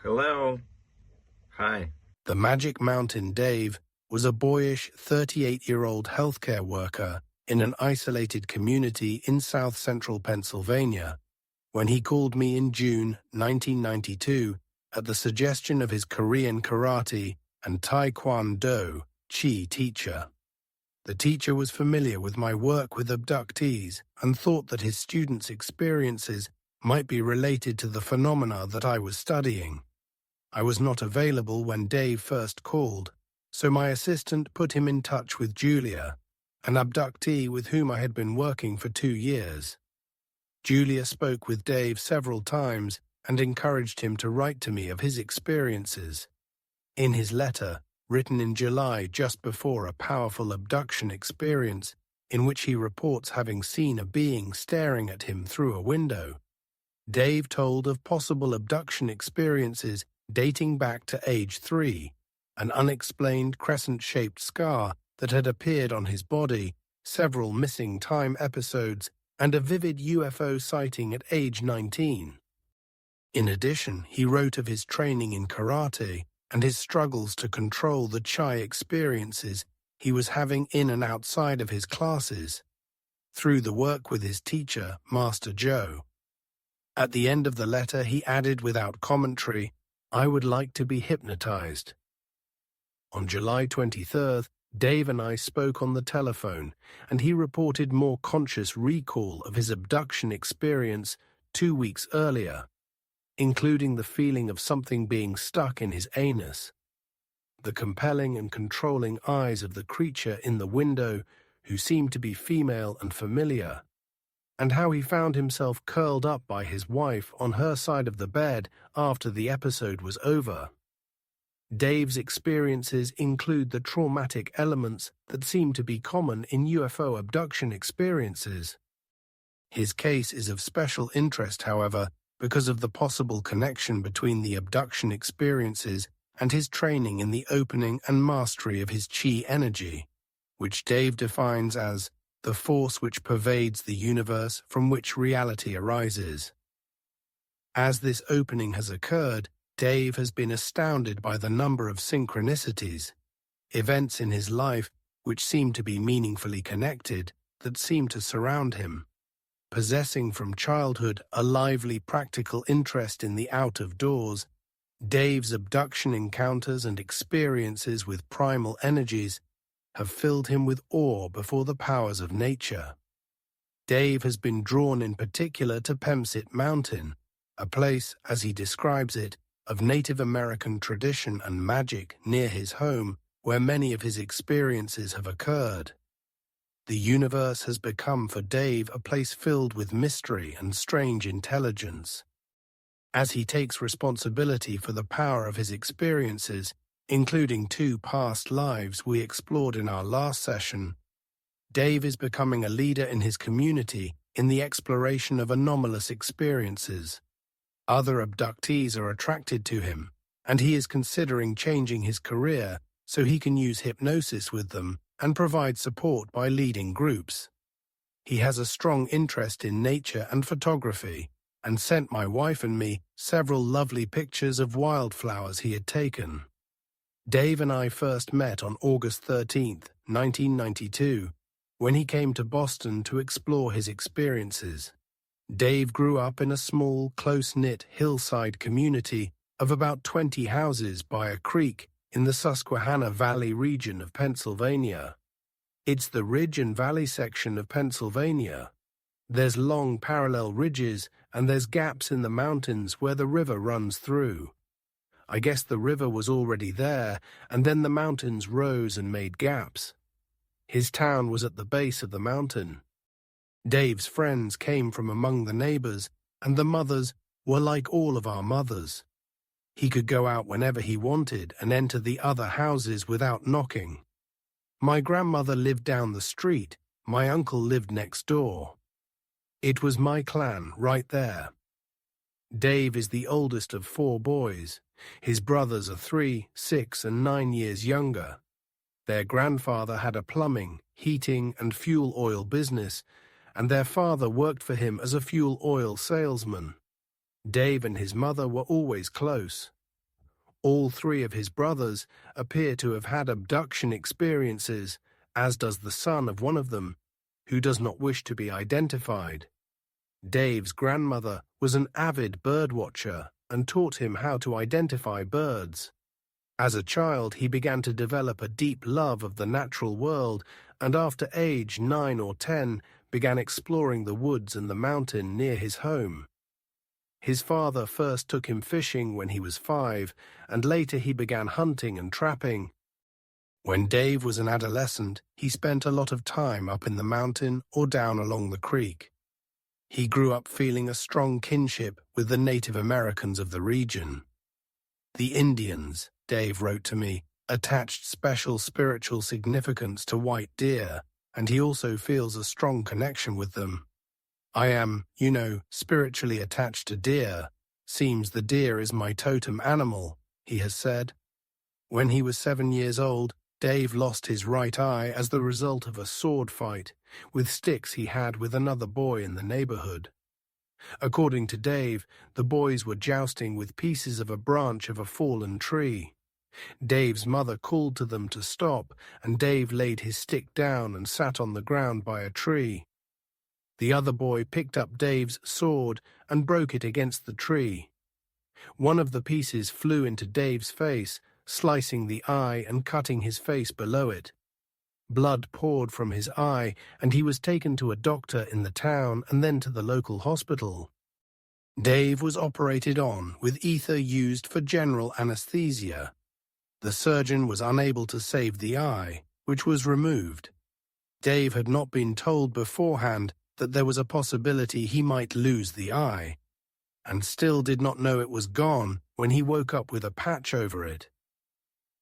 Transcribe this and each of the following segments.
Hello. Hi. The Magic Mountain Dave was a boyish 38-year-old healthcare worker in an isolated community in south-central Pennsylvania when he called me in June 1992 at the suggestion of his Korean karate and Taekwondo Chi teacher. The teacher was familiar with my work with abductees and thought that his students' experiences might be related to the phenomena that I was studying. I was not available when Dave first called, so my assistant put him in touch with Julia, an abductee with whom I had been working for 2 years. Julia spoke with Dave several times and encouraged him to write to me of his experiences. In his letter, written in July just before a powerful abduction experience, in which he reports having seen a being staring at him through a window, Dave told of possible abduction experiences dating back to age 3, an unexplained crescent-shaped scar that had appeared on his body, several missing time episodes, and a vivid UFO sighting at age 19. In addition, he wrote of his training in karate and his struggles to control the Chi experiences he was having in and outside of his classes, through the work with his teacher, Master Joe. At the end of the letter, he added without commentary, "I would like to be hypnotized." On July 23rd, Dave and I spoke on the telephone, and he reported more conscious recall of his abduction experience 2 weeks earlier, including the feeling of something being stuck in his anus, the compelling and controlling eyes of the creature in the window, who seemed to be female and familiar, and how he found himself curled up by his wife on her side of the bed after the episode was over. Dave's experiences include the traumatic elements that seem to be common in UFO abduction experiences. His case is of special interest, however, because of the possible connection between the abduction experiences and his training in the opening and mastery of his Chi energy, which Dave defines as the force which pervades the universe from which reality arises. As this opening has occurred, Dave has been astounded by the number of synchronicities, events in his life which seem to be meaningfully connected, that seem to surround him. Possessing from childhood a lively practical interest in the out-of-doors, Dave's abduction encounters and experiences with primal energies have filled him with awe before the powers of nature. Dave has been drawn in particular to Pemsit Mountain, a place, as he describes it, of Native American tradition and magic near his home, where many of his experiences have occurred. The universe has become for Dave a place filled with mystery and strange intelligence. As he takes responsibility for the power of his experiences, including 2 past lives we explored in our last session, Dave is becoming a leader in his community in the exploration of anomalous experiences. Other abductees are attracted to him, and he is considering changing his career so he can use hypnosis with them and provide support by leading groups. He has a strong interest in nature and photography, and sent my wife and me several lovely pictures of wildflowers he had taken. Dave and I first met on August 13th, 1992, when he came to Boston to explore his experiences. Dave grew up in a small, close-knit hillside community of about 20 houses by a creek in the Susquehannock Valley region of Pennsylvania. It's the ridge and valley section of Pennsylvania. There's long parallel ridges, and there's gaps in the mountains where the river runs through. I guess the river was already there, and then the mountains rose and made gaps. His town was at the base of the mountain. Dave's friends came from among the neighbors, and the mothers were like all of our mothers. He could go out whenever he wanted and enter the other houses without knocking. My grandmother lived down the street, my uncle lived next door. It was my clan right there. Dave is the oldest of 4 boys. His brothers are 3, 6, and 9 years younger. Their grandfather had a plumbing, heating, and fuel oil business, and their father worked for him as a fuel oil salesman. Dave and his mother were always close. All three of his brothers appear to have had abduction experiences, as does the son of one of them, who does not wish to be identified. Dave's grandmother was an avid bird watcher and taught him how to identify birds. As a child, he began to develop a deep love of the natural world, and after age 9 or 10, began exploring the woods and the mountain near his home. His father first took him fishing when he was 5, and later he began hunting and trapping. When Dave was an adolescent, he spent a lot of time up in the mountain or down along the creek. He grew up feeling a strong kinship with the Native Americans of the region. The Indians, Dave wrote to me, attached special spiritual significance to white deer, and he also feels a strong connection with them. I am, spiritually attached to deer. Seems the deer is my totem animal, he has said. When he was 7 years old, Dave lost his right eye as the result of a sword fight with sticks he had with another boy in the neighborhood. According to Dave, the boys were jousting with pieces of a branch of a fallen tree. Dave's mother called to them to stop, and Dave laid his stick down and sat on the ground by a tree. The other boy picked up Dave's sword and broke it against the tree. One of the pieces flew into Dave's face, slicing the eye and cutting his face below it. Blood poured from his eye, and he was taken to a doctor in the town and then to the local hospital. Dave was operated on with ether used for general anesthesia. The surgeon was unable to save the eye, which was removed. Dave had not been told beforehand that there was a possibility he might lose the eye, and still did not know it was gone when he woke up with a patch over it.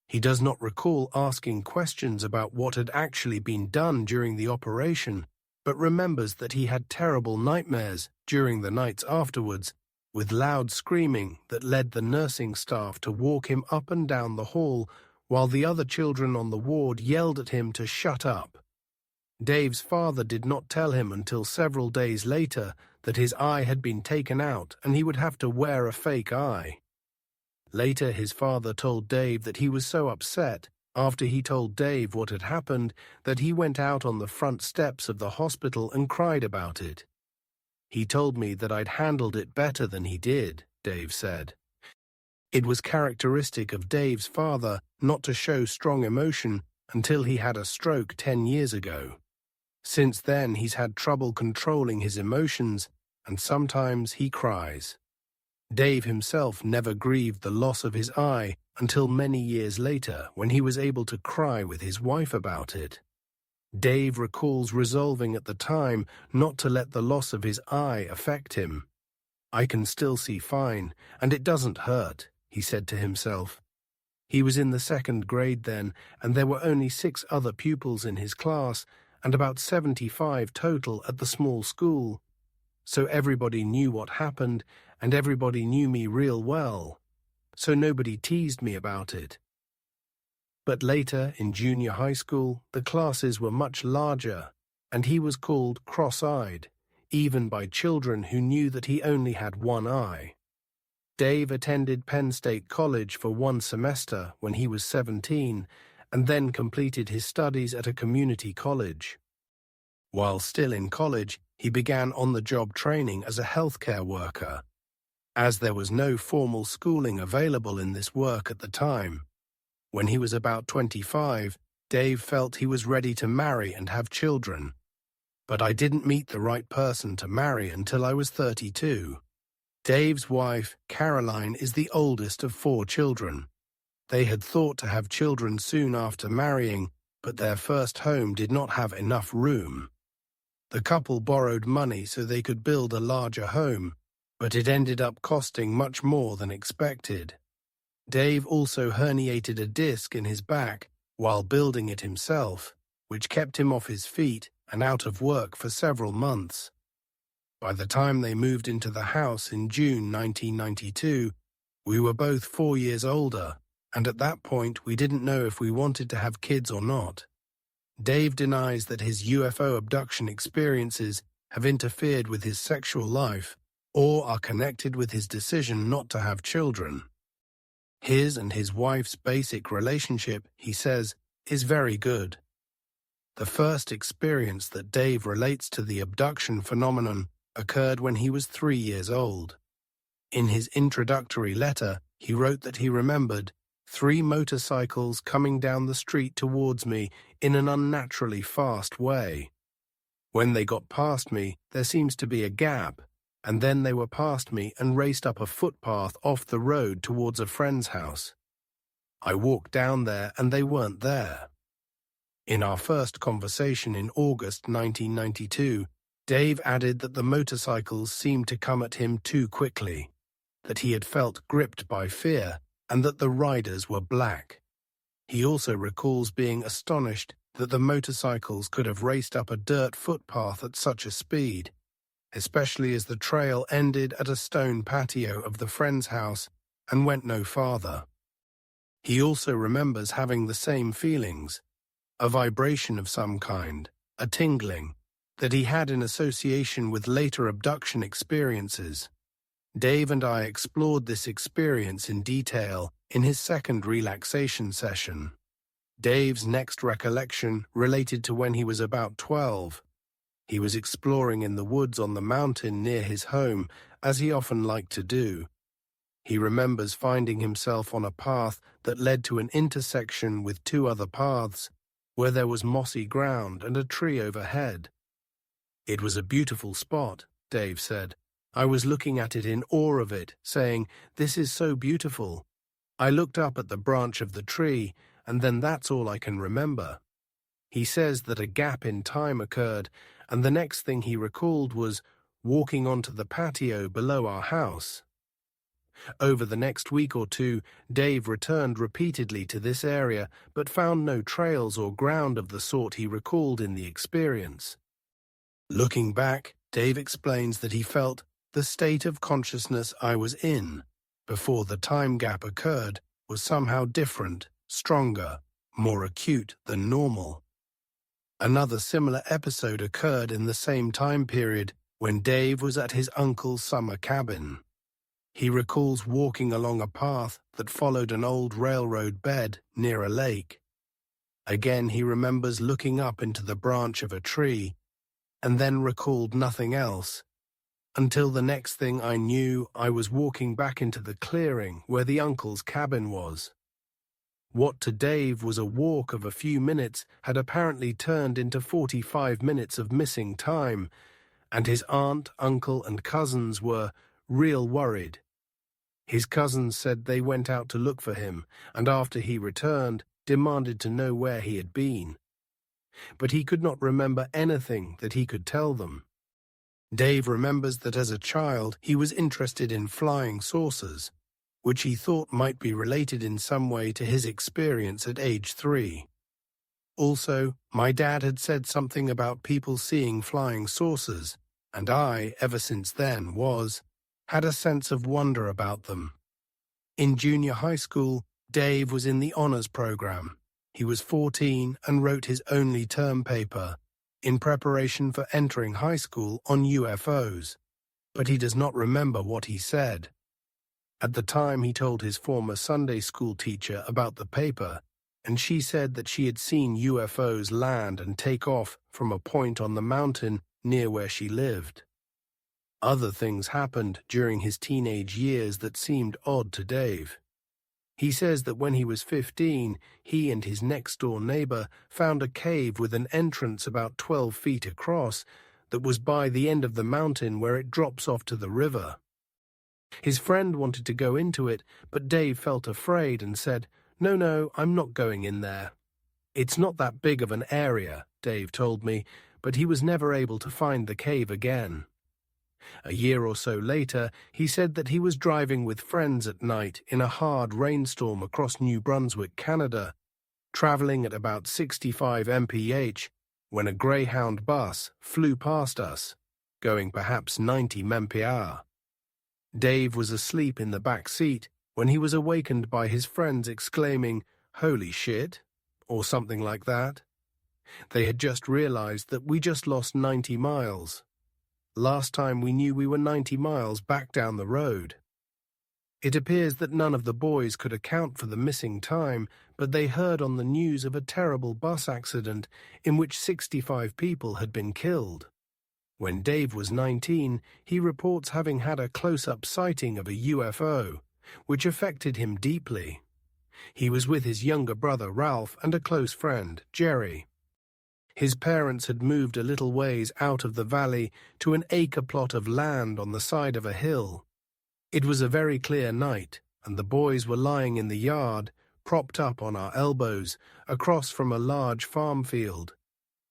He does not recall asking questions about what had actually been done during the operation, but remembers that he had terrible nightmares during the nights afterwards, with loud screaming that led the nursing staff to walk him up and down the hall, while the other children on the ward yelled at him to shut up. Dave's father did not tell him until several days later that his eye had been taken out and he would have to wear a fake eye. Later, his father told Dave that he was so upset after he told Dave what had happened that he went out on the front steps of the hospital and cried about it. He told me that I'd handled it better than he did, Dave said. It was characteristic of Dave's father not to show strong emotion until he had a stroke 10 years ago. Since then, he's had trouble controlling his emotions, and sometimes he cries. Dave himself never grieved the loss of his eye until many years later when he was able to cry with his wife about it. Dave recalls resolving at the time not to let the loss of his eye affect him. I can still see fine, and it doesn't hurt, he said to himself. He was in the 2nd grade then, and there were only 6 other pupils in his class, and about 75 total at the small school. So everybody knew what happened, and everybody knew me real well. So nobody teased me about it. But later, in junior high school, the classes were much larger, and he was called cross-eyed, even by children who knew that he only had one eye. Dave attended Penn State College for 1 semester when he was 17, and then completed his studies at a community college. While still in college, he began on-the-job training as a healthcare worker, as there was no formal schooling available in this work at the time. When he was about 25, Dave felt he was ready to marry and have children. But I didn't meet the right person to marry until I was 32. Dave's wife, Caroline, is the oldest of 4 children. They had thought to have children soon after marrying, but their first home did not have enough room. The couple borrowed money so they could build a larger home, but it ended up costing much more than expected. Dave also herniated a disc in his back while building it himself, which kept him off his feet and out of work for several months. By the time they moved into the house in June 1992, we were both 4 years older, and at that point we didn't know if we wanted to have kids or not. Dave denies that his UFO abduction experiences have interfered with his sexual life or are connected with his decision not to have children. His and his wife's basic relationship, he says, is very good. The first experience that Dave relates to the abduction phenomenon occurred when he was 3 years old. In his introductory letter, he wrote that he remembered 3 motorcycles coming down the street towards me in an unnaturally fast way. When they got past me, there seems to be a gap, and then they were past me and raced up a footpath off the road towards a friend's house. I walked down there and they weren't there. In our first conversation in August 1992, Dave added that the motorcycles seemed to come at him too quickly, that he had felt gripped by fear, and that the riders were black. He also recalls being astonished that the motorcycles could have raced up a dirt footpath at such a speed, especially as the trail ended at a stone patio of the friend's house and went no farther. He also remembers having the same feelings, a vibration of some kind, a tingling, that he had in association with later abduction experiences. Dave and I explored this experience in detail in his second relaxation session. Dave's next recollection related to when he was about 12. He was exploring in the woods on the mountain near his home, as he often liked to do. He remembers finding himself on a path that led to an intersection with 2 other paths, where there was mossy ground and a tree overhead. It was a beautiful spot, Dave said. I was looking at it in awe of it, saying, "This is so beautiful." I looked up at the branch of the tree, and then that's all I can remember. He says that a gap in time occurred, and the next thing he recalled was walking onto the patio below our house. Over the next week or 2, Dave returned repeatedly to this area, but found no trails or ground of the sort he recalled in the experience. Looking back, Dave explains that he felt the state of consciousness I was in before the time gap occurred was somehow different, stronger, more acute than normal. Another similar episode occurred in the same time period when Dave was at his uncle's summer cabin. He recalls walking along a path that followed an old railroad bed near a lake. Again, he remembers looking up into the branch of a tree, and then recalled nothing else, until the next thing I knew I was walking back into the clearing where the uncle's cabin was. What to Dave was a walk of a few minutes had apparently turned into 45 minutes of missing time, and his aunt, uncle, and cousins were real worried. His cousins said they went out to look for him, and after he returned, demanded to know where he had been. But he could not remember anything that he could tell them. Dave remembers that as a child he was interested in flying saucers, which he thought might be related in some way to his experience at age 3. Also, my dad had said something about people seeing flying saucers, and I, ever since then, had a sense of wonder about them. In junior high school, Dave was in the honors program. He was 14 and wrote his only term paper in preparation for entering high school on UFOs, but he does not remember what he said. At the time, he told his former Sunday school teacher about the paper, and she said that she had seen UFOs land and take off from a point on the mountain near where she lived. Other things happened during his teenage years that seemed odd to Dave. He says that when he was 15, he and his next-door neighbor found a cave with an entrance about 12 feet across that was by the end of the mountain where it drops off to the river. His friend wanted to go into it, but Dave felt afraid and said, No, I'm not going in there." "It's not that big of an area," Dave told me, but he was never able to find the cave again. A year or so later, he said that he was driving with friends at night in a hard rainstorm across New Brunswick, Canada, traveling at about 65 mph, when a Greyhound bus flew past us, going perhaps 90 mph. Dave was asleep in the back seat when he was awakened by his friends exclaiming, "Holy shit," or something like that. They had just realized that we just lost 90 miles. Last time we knew we were 90 miles back down the road. It appears that none of the boys could account for the missing time, but they heard on the news of a terrible bus accident in which 65 people had been killed. When Dave was 19, he reports having had a close-up sighting of a UFO, which affected him deeply. He was with his younger brother Ralph and a close friend, Jerry. His parents had moved a little ways out of the valley to an acre plot of land on the side of a hill. It was a very clear night, and the boys were lying in the yard, propped up on our elbows, across from a large farm field.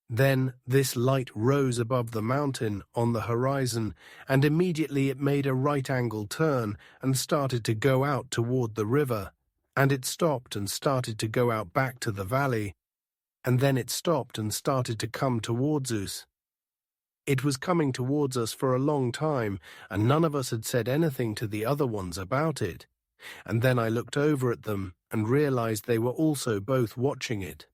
Then this light rose above the mountain on the horizon, and immediately it made a right-angle turn and started to go out toward the river, and it stopped and started to go out back to the valley, and then it stopped and started to come towards us. It was coming towards us for a long time, and none of us had said anything to the other ones about it. And then I looked over at them and realized they were also both watching it.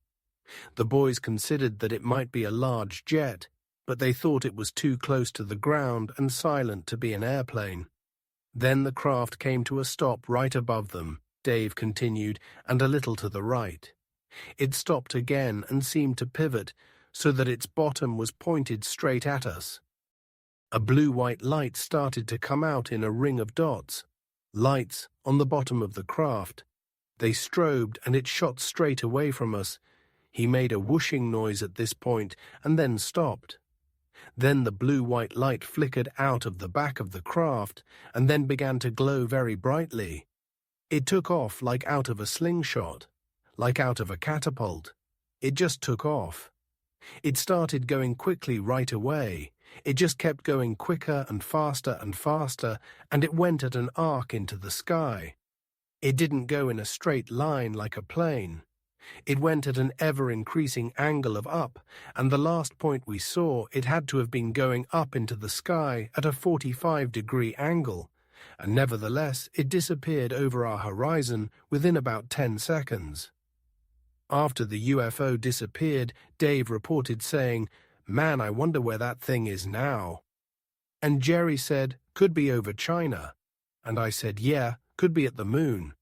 The boys considered that it might be a large jet, but they thought it was too close to the ground and silent to be an airplane. Then the craft came to a stop right above them, Dave continued, and a little to the right. It stopped again and seemed to pivot, so that its bottom was pointed straight at us. A blue-white light started to come out in a ring of dots, lights on the bottom of the craft. They strobed and it shot straight away from us. He made a whooshing noise at this point and then stopped. Then the blue-white light flickered out of the back of the craft and then began to glow very brightly. It took off like out of a slingshot, like out of a catapult. It just took off. It started going quickly right away. It just kept going quicker and faster, and it went at an arc into the sky. It didn't go in a straight line like a plane. It went at an ever-increasing angle of up, and the last point we saw, it had to have been going up into the sky at a 45-degree angle, and nevertheless it disappeared over our horizon within about 10 seconds. After the UFO disappeared, Dave reported saying, "Man, I wonder where that thing is now." And Jerry said, "Could be over China." And I said, "Yeah, could be at the moon."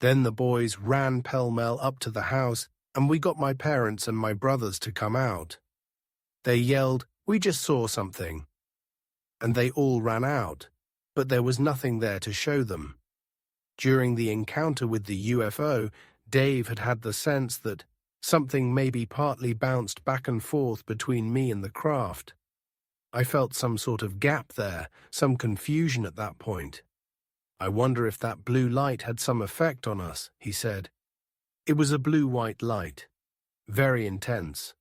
Then the boys ran pell-mell up to the house, and we got my parents and my brothers to come out. They yelled, "We just saw something." And they all ran out, but there was nothing there to show them. During the encounter with the UFO, Dave had had the sense that something maybe partly bounced back and forth between me and the craft. I felt some sort of gap there, some confusion at that point. "I wonder if that blue light had some effect on us," he said. It was a blue-white light, very intense.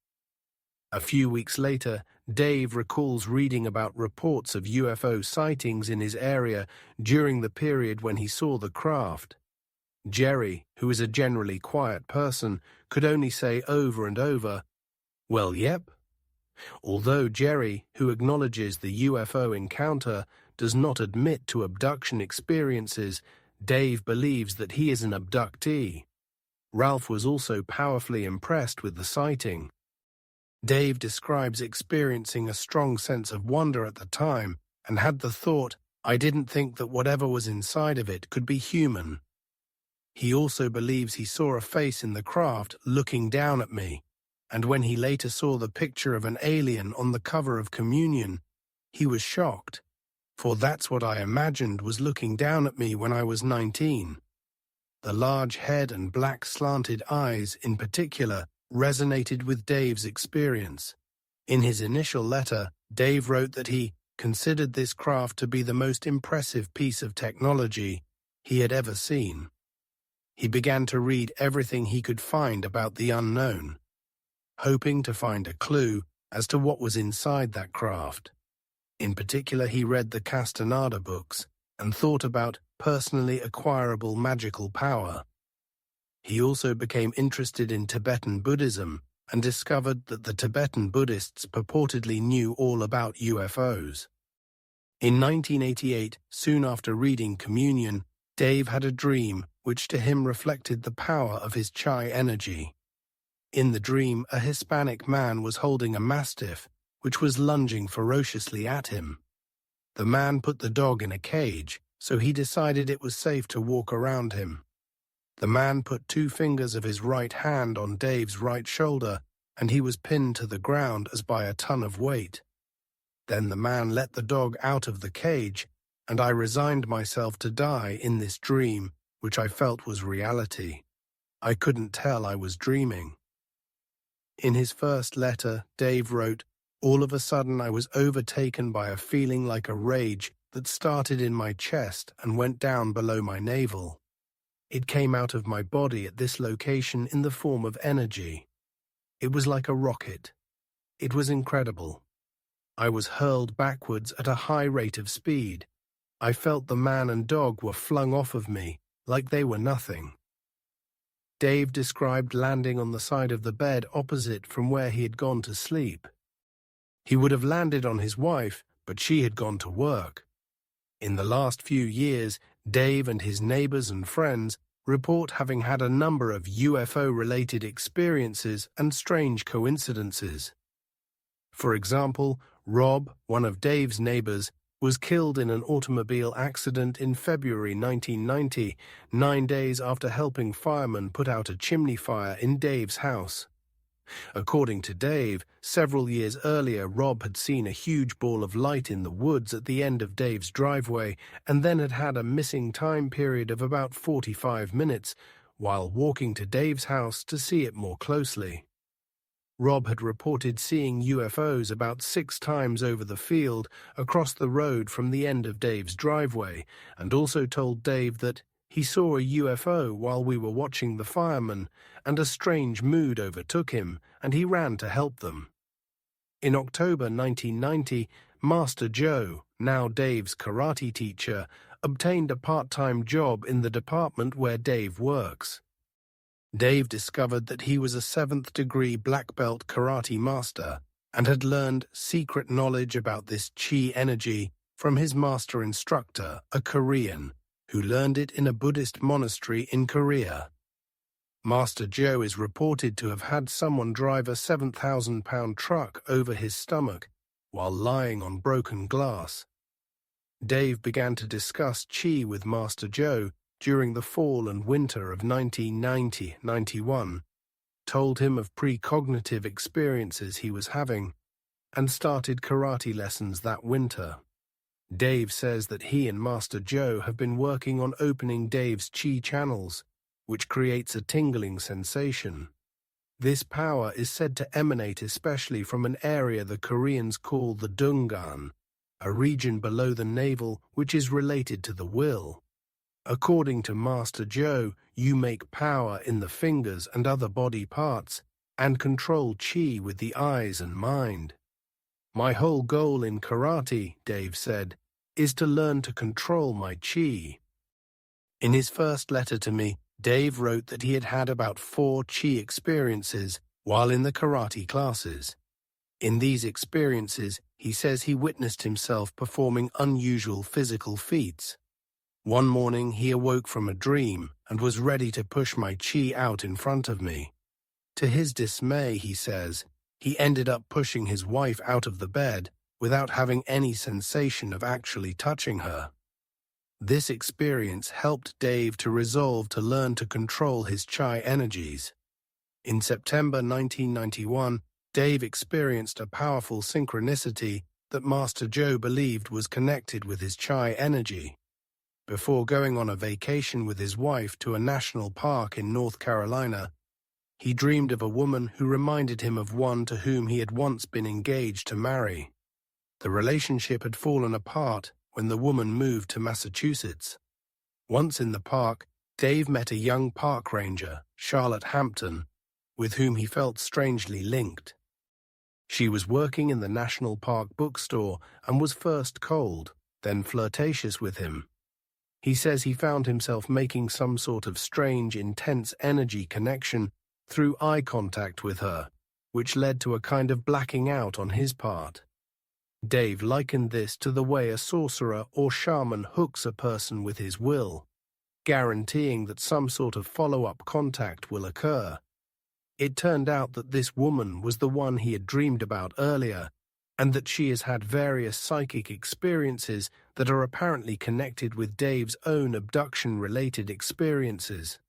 A few weeks later, Dave recalls reading about reports of UFO sightings in his area during the period when he saw the craft. Jerry, who is a generally quiet person, could only say over and over, "Well, yep." Although Jerry, who acknowledges the UFO encounter, does not admit to abduction experiences, Dave believes that he is an abductee. Ralph was also powerfully impressed with the sighting. Dave describes experiencing a strong sense of wonder at the time and had the thought, "I didn't think that whatever was inside of it could be human." He also believes he saw a face in the craft looking down at me, and when he later saw the picture of an alien on the cover of Communion, he was shocked, for that's what I imagined was looking down at me when I was 19. The large head and black slanted eyes, in particular, resonated with Dave's experience. In his initial letter, Dave wrote that he considered this craft to be the most impressive piece of technology he had ever seen. He began to read everything he could find about the unknown, hoping to find a clue as to what was inside that craft. In particular, he read the Castaneda books and thought about personally acquirable magical power. He also became interested in Tibetan Buddhism and discovered that the Tibetan Buddhists purportedly knew all about UFOs. In 1988, soon after reading Communion, Dave had a dream which to him reflected the power of his Chai energy. In the dream, a Hispanic man was holding a mastiff, which was lunging ferociously at him. The man put the dog in a cage, so he decided it was safe to walk around him. The man put 2 fingers of his right hand on Dave's right shoulder, and he was pinned to the ground as by a ton of weight. Then the man let the dog out of the cage, and I resigned myself to die in this dream, which I felt was reality. I couldn't tell I was dreaming. In his first letter, Dave wrote, "All of a sudden I was overtaken by a feeling like a rage that started in my chest and went down below my navel. It came out of my body at this location in the form of energy. It was like a rocket. It was incredible. I was hurled backwards at a high rate of speed. I felt the man and dog were flung off of me, like they were nothing." Dave described landing on the side of the bed opposite from where he had gone to sleep. He would have landed on his wife, but she had gone to work. In the last few years, Dave and his neighbors and friends report having had a number of UFO-related experiences and strange coincidences. For example, Rob, one of Dave's neighbors, was killed in an automobile accident in February 1990, 9 days after helping firemen put out a chimney fire in Dave's house. According to Dave, several years earlier Rob had seen a huge ball of light in the woods at the end of Dave's driveway and then had had a missing time period of about 45 minutes while walking to Dave's house to see it more closely. Rob had reported seeing UFOs about 6 times over the field across the road from the end of Dave's driveway, and also told Dave that he saw a UFO while we were watching the firemen, and a strange mood overtook him, and he ran to help them. In October 1990, Master Joe, now Dave's karate teacher, obtained a part-time job in the department where Dave works. Dave discovered that he was a 7th-degree black belt karate master and had learned secret knowledge about this chi energy from his master instructor, a Korean, who learned it in a Buddhist monastery in Korea. Master Joe is reported to have had someone drive a 7,000-pound truck over his stomach while lying on broken glass. Dave began to discuss chi with Master Joe during the fall and winter of 1990-91, told him of precognitive experiences he was having, and started karate lessons that winter. Dave says that he and Master Joe have been working on opening Dave's chi channels, which creates a tingling sensation. This power is said to emanate especially from an area the Koreans call the Dungan, a region below the navel which is related to the will. According to Master Joe, you make power in the fingers and other body parts, and control chi with the eyes and mind. My whole goal in karate, Dave said, is to learn to control my chi. In his first letter to me, Dave wrote that he had had about 4 chi experiences while in the karate classes. In these experiences, he says he witnessed himself performing unusual physical feats. One morning he awoke from a dream and was ready to push my chi out in front of me. To his dismay, he says, he ended up pushing his wife out of the bed without having any sensation of actually touching her. This experience helped Dave to resolve to learn to control his chi energies. In September 1991, Dave experienced a powerful synchronicity that Master Joe believed was connected with his chi energy. Before going on a vacation with his wife to a national park in North Carolina, he dreamed of a woman who reminded him of one to whom he had once been engaged to marry. The relationship had fallen apart when the woman moved to Massachusetts. Once in the park, Dave met a young park ranger, Charlotte Hampton, with whom he felt strangely linked. She was working in the National Park bookstore and was first cold, then flirtatious with him. He says he found himself making some sort of strange, intense energy connection through eye contact with her, which led to a kind of blacking out on his part. Dave likened this to the way a sorcerer or shaman hooks a person with his will, guaranteeing that some sort of follow-up contact will occur. It turned out that this woman was the one he had dreamed about earlier, and that she has had various psychic experiences that are apparently connected with Dave's own abduction-related experiences.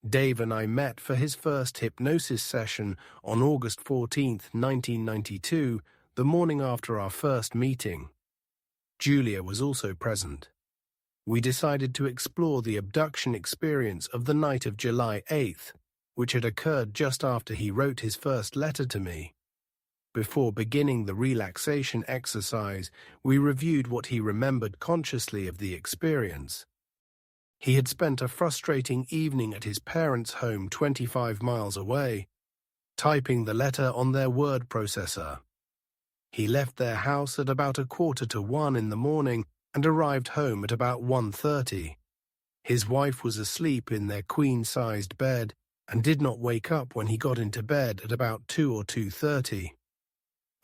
Dave and I met for his first hypnosis session on August 14, 1992, the morning after our first meeting. Julia was also present. We decided to explore the abduction experience of the night of July 8th, which had occurred just after he wrote his first letter to me. Before beginning the relaxation exercise, we reviewed what he remembered consciously of the experience. He had spent a frustrating evening at his parents' home 25 miles away, typing the letter on their word processor. He left their house at about 1:45 in the morning and arrived home at about 1:30. His wife was asleep in their queen-sized bed and did not wake up when he got into bed at about 2 or 2:30.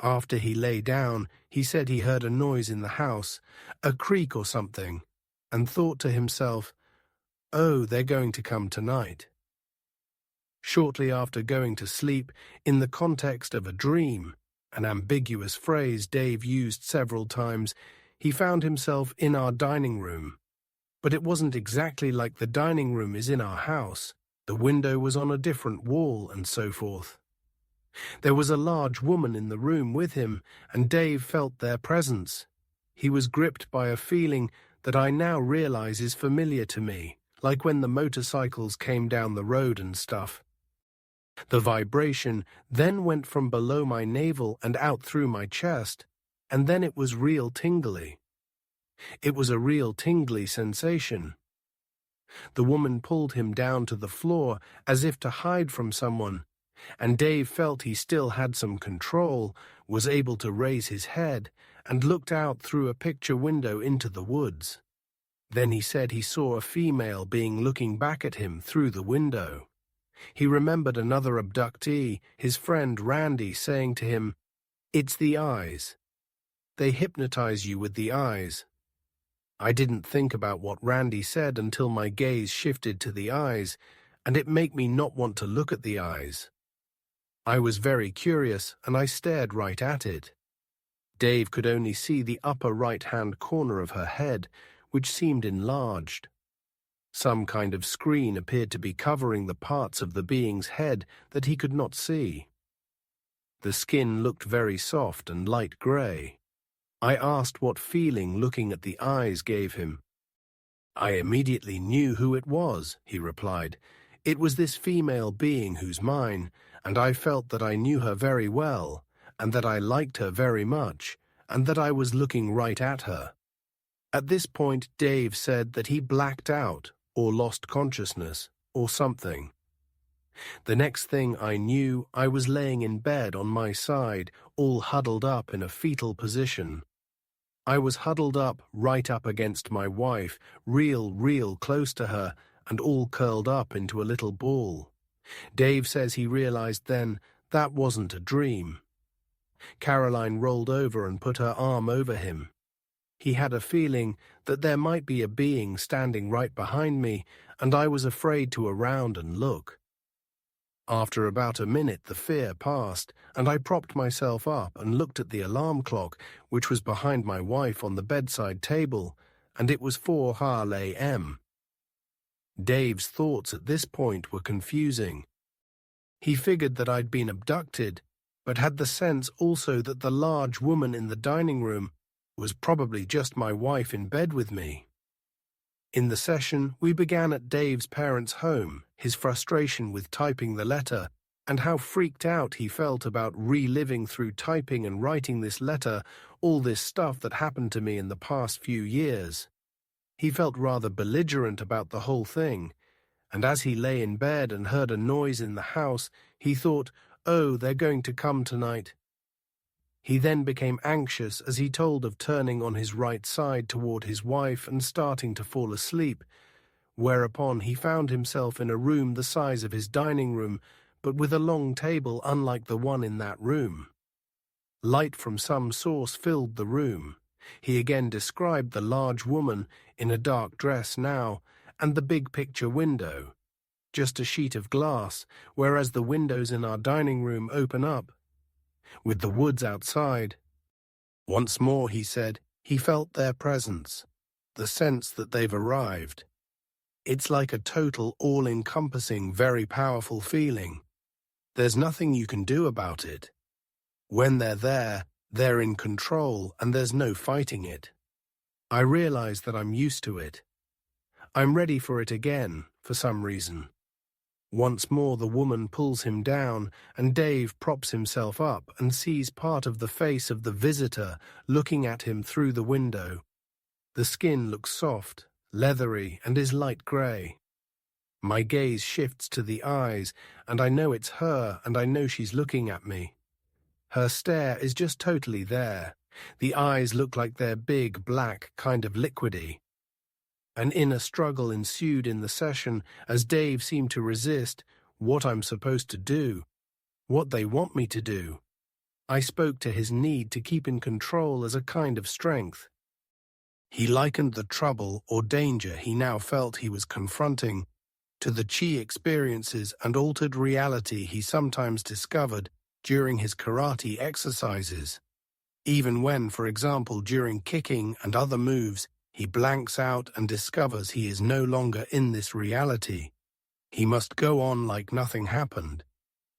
After he lay down, he said he heard a noise in the house, a creak or something, and thought to himself, "Oh, they're going to come tonight." Shortly after going to sleep, in the context of a dream, an ambiguous phrase Dave used several times, he found himself in our dining room. But it wasn't exactly like the dining room is in our house. The window was on a different wall and so forth. There was a large woman in the room with him, and Dave felt their presence. He was gripped by a feeling that I now realize is familiar to me, like when the motorcycles came down the road and stuff. The vibration then went from below my navel and out through my chest, and then it was real tingly. It was a real tingly sensation. The woman pulled him down to the floor as if to hide from someone, and Dave felt he still had some control, was able to raise his head, and looked out through a picture window into the woods. Then he said he saw a female being looking back at him through the window. He remembered another abductee, his friend Randy, saying to him, "It's the eyes. They hypnotize you with the eyes." I didn't think about what Randy said until my gaze shifted to the eyes, and it made me not want to look at the eyes. I was very curious, and I stared right at it. Dave could only see the upper right-hand corner of her head, which seemed enlarged. Some kind of screen appeared to be covering the parts of the being's head that he could not see. The skin looked very soft and light grey. I asked what feeling looking at the eyes gave him. "I immediately knew who it was," he replied. "It was this female being who's mine, and I felt that I knew her very well, and that I liked her very much, and that I was looking right at her." At this point, Dave said that he blacked out, or lost consciousness, or something. The next thing I knew, I was laying in bed on my side, all huddled up in a fetal position. I was huddled up right up against my wife, real close to her, and all curled up into a little ball. Dave says he realized then that wasn't a dream. Caroline rolled over and put her arm over him. He had a feeling that there might be a being standing right behind me, and I was afraid to around and look. After about a minute the fear passed, and I propped myself up and looked at the alarm clock, which was behind my wife on the bedside table, and it was 4 a.m. Dave's thoughts at this point were confusing. He figured that I'd been abducted, but had the sense also that the large woman in the dining room was probably just my wife in bed with me. In the session, we began at Dave's parents' home, his frustration with typing the letter, and how freaked out he felt about reliving through typing and writing this letter all this stuff that happened to me in the past few years. He felt rather belligerent about the whole thing, and as he lay in bed and heard a noise in the house, he thought, "Oh, they're going to come tonight." He then became anxious as he told of turning on his right side toward his wife and starting to fall asleep, whereupon he found himself in a room the size of his dining room, but with a long table unlike the one in that room. Light from some source filled the room. He again described the large woman in a dark dress now, and the big picture window, just a sheet of glass, whereas the windows in our dining room open up. With the woods outside, Once more, he said, he felt their presence, the sense that they've arrived. It's like a total, all-encompassing, very powerful feeling. There's nothing you can do about it. When they're there, they're in control, and there's no fighting it. I realize that I'm used to it. I'm ready for it again, for some reason. Once more the woman pulls him down, and Dave props himself up and sees part of the face of the visitor looking at him through the window. The skin looks soft, leathery, and is light grey. My gaze shifts to the eyes, and I know it's her, and I know she's looking at me. Her stare is just totally there. The eyes look like they're big, black, kind of liquidy. An inner struggle ensued in the session as Dave seemed to resist what I'm supposed to do, what they want me to do. I spoke to his need to keep in control as a kind of strength. He likened the trouble or danger he now felt he was confronting to the chi experiences and altered reality he sometimes discovered during his karate exercises. Even when, for example, during kicking and other moves, he blanks out and discovers he is no longer in this reality. He must go on like nothing happened,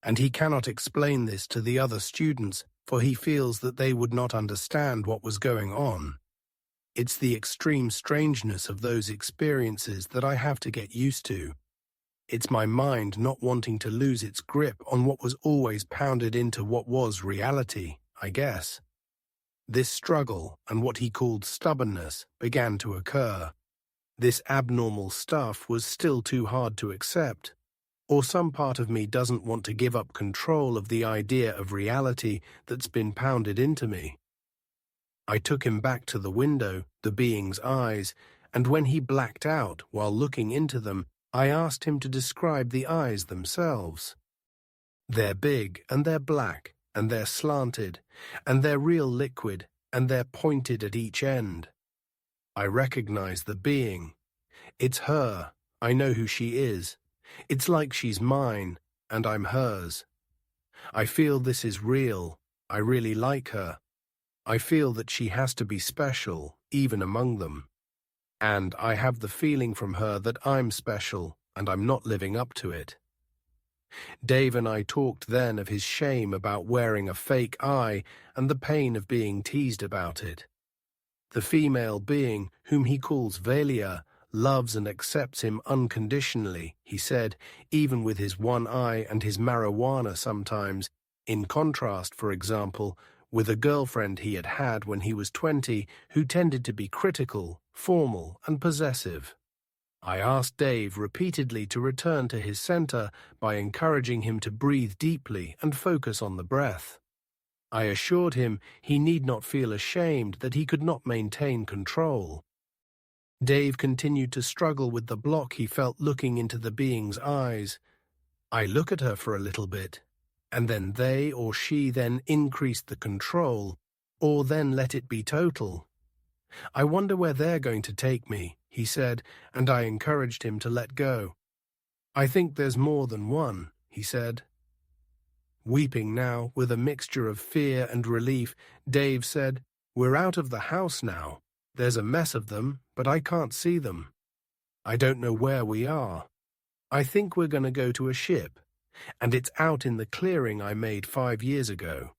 and he cannot explain this to the other students, for he feels that they would not understand what was going on. It's the extreme strangeness of those experiences that I have to get used to. It's my mind not wanting to lose its grip on what was always pounded into what was reality, I guess. This struggle and what he called stubbornness began to occur. This abnormal stuff was still too hard to accept, or some part of me doesn't want to give up control of the idea of reality that's been pounded into me. I took him back to the window, the being's eyes, and when he blacked out while looking into them, I asked him to describe the eyes themselves. They're big, and they're black, and they're slanted, and they're real liquid, and they're pointed at each end. I recognize the being. It's her. I know who she is. It's like she's mine, and I'm hers. I feel this is real. I really like her. I feel that she has to be special, even among them. And I have the feeling from her that I'm special, and I'm not living up to it. Dave and I talked then of his shame about wearing a fake eye and the pain of being teased about it. The female being, whom he calls Velia, loves and accepts him unconditionally, he said, even with his one eye and his marijuana sometimes, in contrast, for example, with a girlfriend he had had when he was 20 who tended to be critical, formal, and possessive. I asked Dave repeatedly to return to his center by encouraging him to breathe deeply and focus on the breath. I assured him he need not feel ashamed that he could not maintain control. Dave continued to struggle with the block he felt looking into the being's eyes. I look at her for a little bit, and then they or she then increase the control, or then let it be total. I wonder where they're going to take me, he said, and I encouraged him to let go. I think there's more than one, he said. Weeping now, with a mixture of fear and relief, Dave said, "We're out of the house now. There's a mess of them, but I can't see them. I don't know where we are. I think we're going to go to a ship, and it's out in the clearing I made 5 years ago."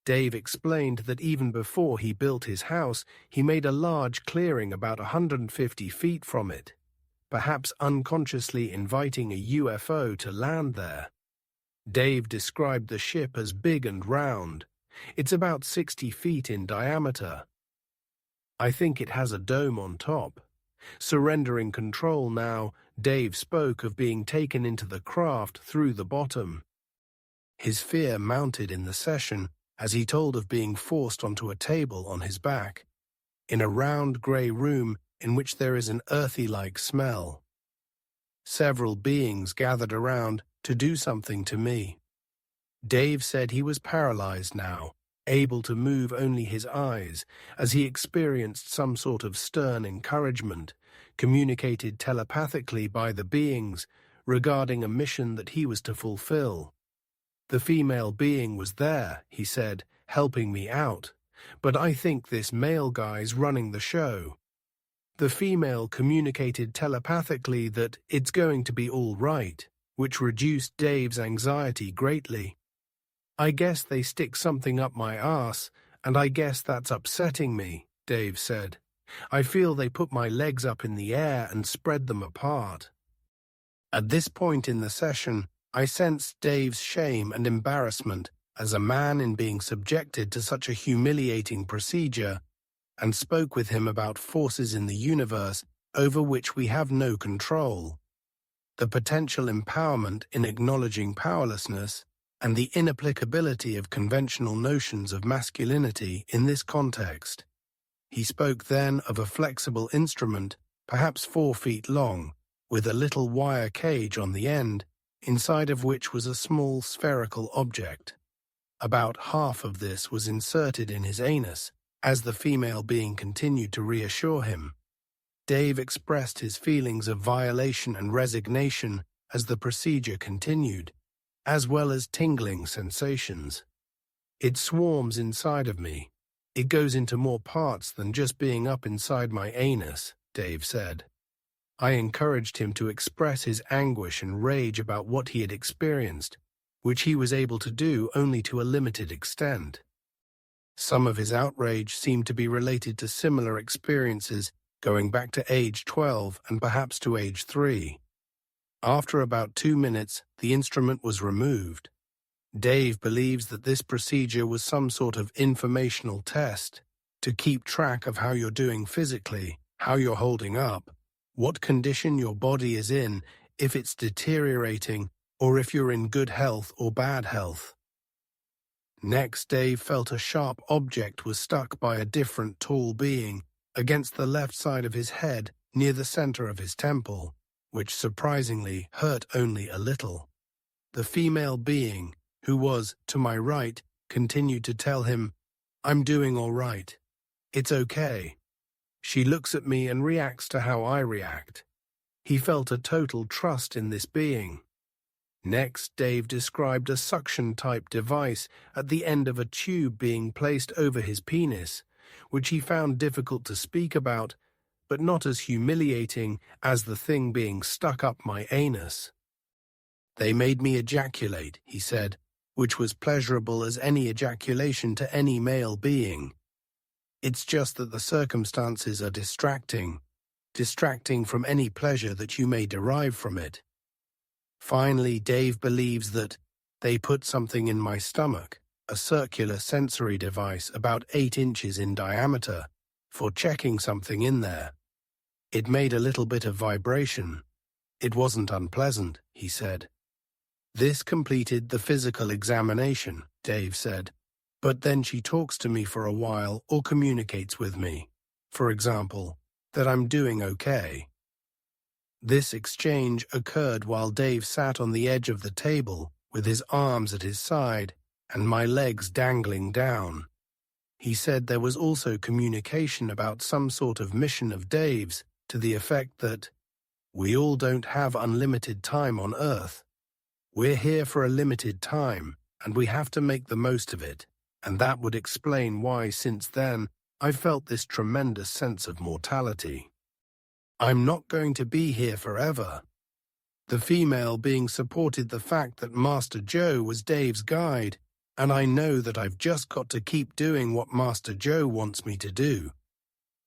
Dave explained that even before he built his house, he made a large clearing about 150 feet from it, perhaps unconsciously inviting a UFO to land there. Dave described the ship as big and round. It's about 60 feet in diameter. I think it has a dome on top. Surrendering control now, Dave spoke of being taken into the craft through the bottom. His fear mounted in the session as he told of being forced onto a table on his back, in a round grey room in which there is an earthy-like smell. Several beings gathered around to do something to me. Dave said he was paralyzed now, able to move only his eyes, as he experienced some sort of stern encouragement, communicated telepathically by the beings, regarding a mission that he was to fulfill. The female being was there, he said, helping me out, but I think this male guy's running the show. The female communicated telepathically that it's going to be all right, which reduced Dave's anxiety greatly. I guess they stick something up my arse, and I guess that's upsetting me, Dave said. I feel they put my legs up in the air and spread them apart. At this point in the session, I sensed Dave's shame and embarrassment as a man in being subjected to such a humiliating procedure, and spoke with him about forces in the universe over which we have no control, the potential empowerment in acknowledging powerlessness, and the inapplicability of conventional notions of masculinity in this context. He spoke then of a flexible instrument, perhaps 4 feet long, with a little wire cage on the end, inside of which was a small spherical object. About half of this was inserted in his anus, as the female being continued to reassure him. Dave expressed his feelings of violation and resignation as the procedure continued, as well as tingling sensations. It swarms inside of me. It goes into more parts than just being up inside my anus, Dave said. I encouraged him to express his anguish and rage about what he had experienced, which he was able to do only to a limited extent. Some of his outrage seemed to be related to similar experiences going back to age 12 and perhaps to age 3. After about 2 minutes, the instrument was removed. Dave believes that this procedure was some sort of informational test to keep track of how you're doing physically, how you're holding up, what condition your body is in, if it's deteriorating, or if you're in good health or bad health. Next, Dave felt a sharp object was stuck by a different tall being against the left side of his head near the center of his temple, which surprisingly hurt only a little. The female being, who was to my right, continued to tell him, "I'm doing all right. It's okay." She looks at me and reacts to how I react. He felt a total trust in this being. Next, Dave described a suction-type device at the end of a tube being placed over his penis, which he found difficult to speak about, but not as humiliating as the thing being stuck up my anus. They made me ejaculate, he said, which was pleasurable as any ejaculation to any male being. It's just that the circumstances are distracting from any pleasure that you may derive from it. Finally, Dave believes that they put something in my stomach, a circular sensory device about 8 inches in diameter, for checking something in there. It made a little bit of vibration. It wasn't unpleasant, he said. This completed the physical examination, Dave said, but then she talks to me for a while or communicates with me, for example, that I'm doing okay. This exchange occurred while Dave sat on the edge of the table with his arms at his side and my legs dangling down. He said there was also communication about some sort of mission of Dave's to the effect that we all don't have unlimited time on Earth. We're here for a limited time, and we have to make the most of it, and that would explain why since then I've felt this tremendous sense of mortality. I'm not going to be here forever. The female being supported the fact that Master Joe was Dave's guide, and I know that I've just got to keep doing what Master Joe wants me to do.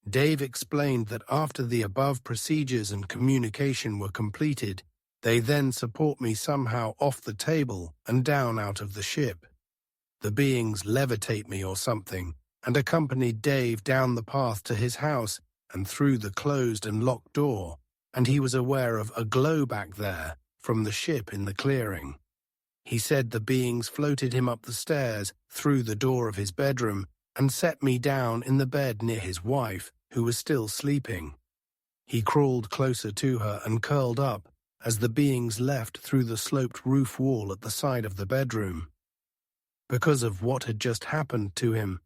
Dave explained that after the above procedures and communication were completed, they then support me somehow off the table and down out of the ship. The beings levitate me or something, and accompanied Dave down the path to his house and through the closed and locked door, and he was aware of a glow back there from the ship in the clearing. He said the beings floated him up the stairs through the door of his bedroom and set me down in the bed near his wife, who was still sleeping. He crawled closer to her and curled up as the beings left through the sloped roof wall at the side of the bedroom. Because of what had just happened to him,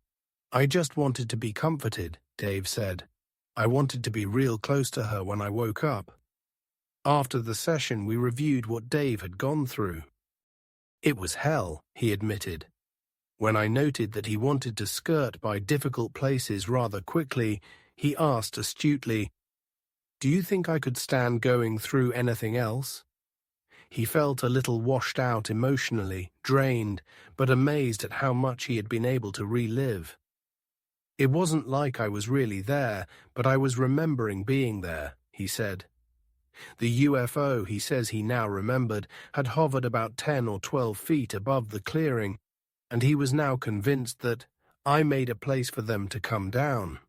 I just wanted to be comforted, Dave said. I wanted to be real close to her when I woke up. After the session, we reviewed what Dave had gone through. It was hell, he admitted. When I noted that he wanted to skirt by difficult places rather quickly, he asked astutely, "Do you think I could stand going through anything else?" He felt a little washed out emotionally, drained, but amazed at how much he had been able to relive. "It wasn't like I was really there, but I was remembering being there," he said. The UFO, he says he now remembered, had hovered about 10 or 12 feet above the clearing, and he was now convinced that I made a place for them to come down.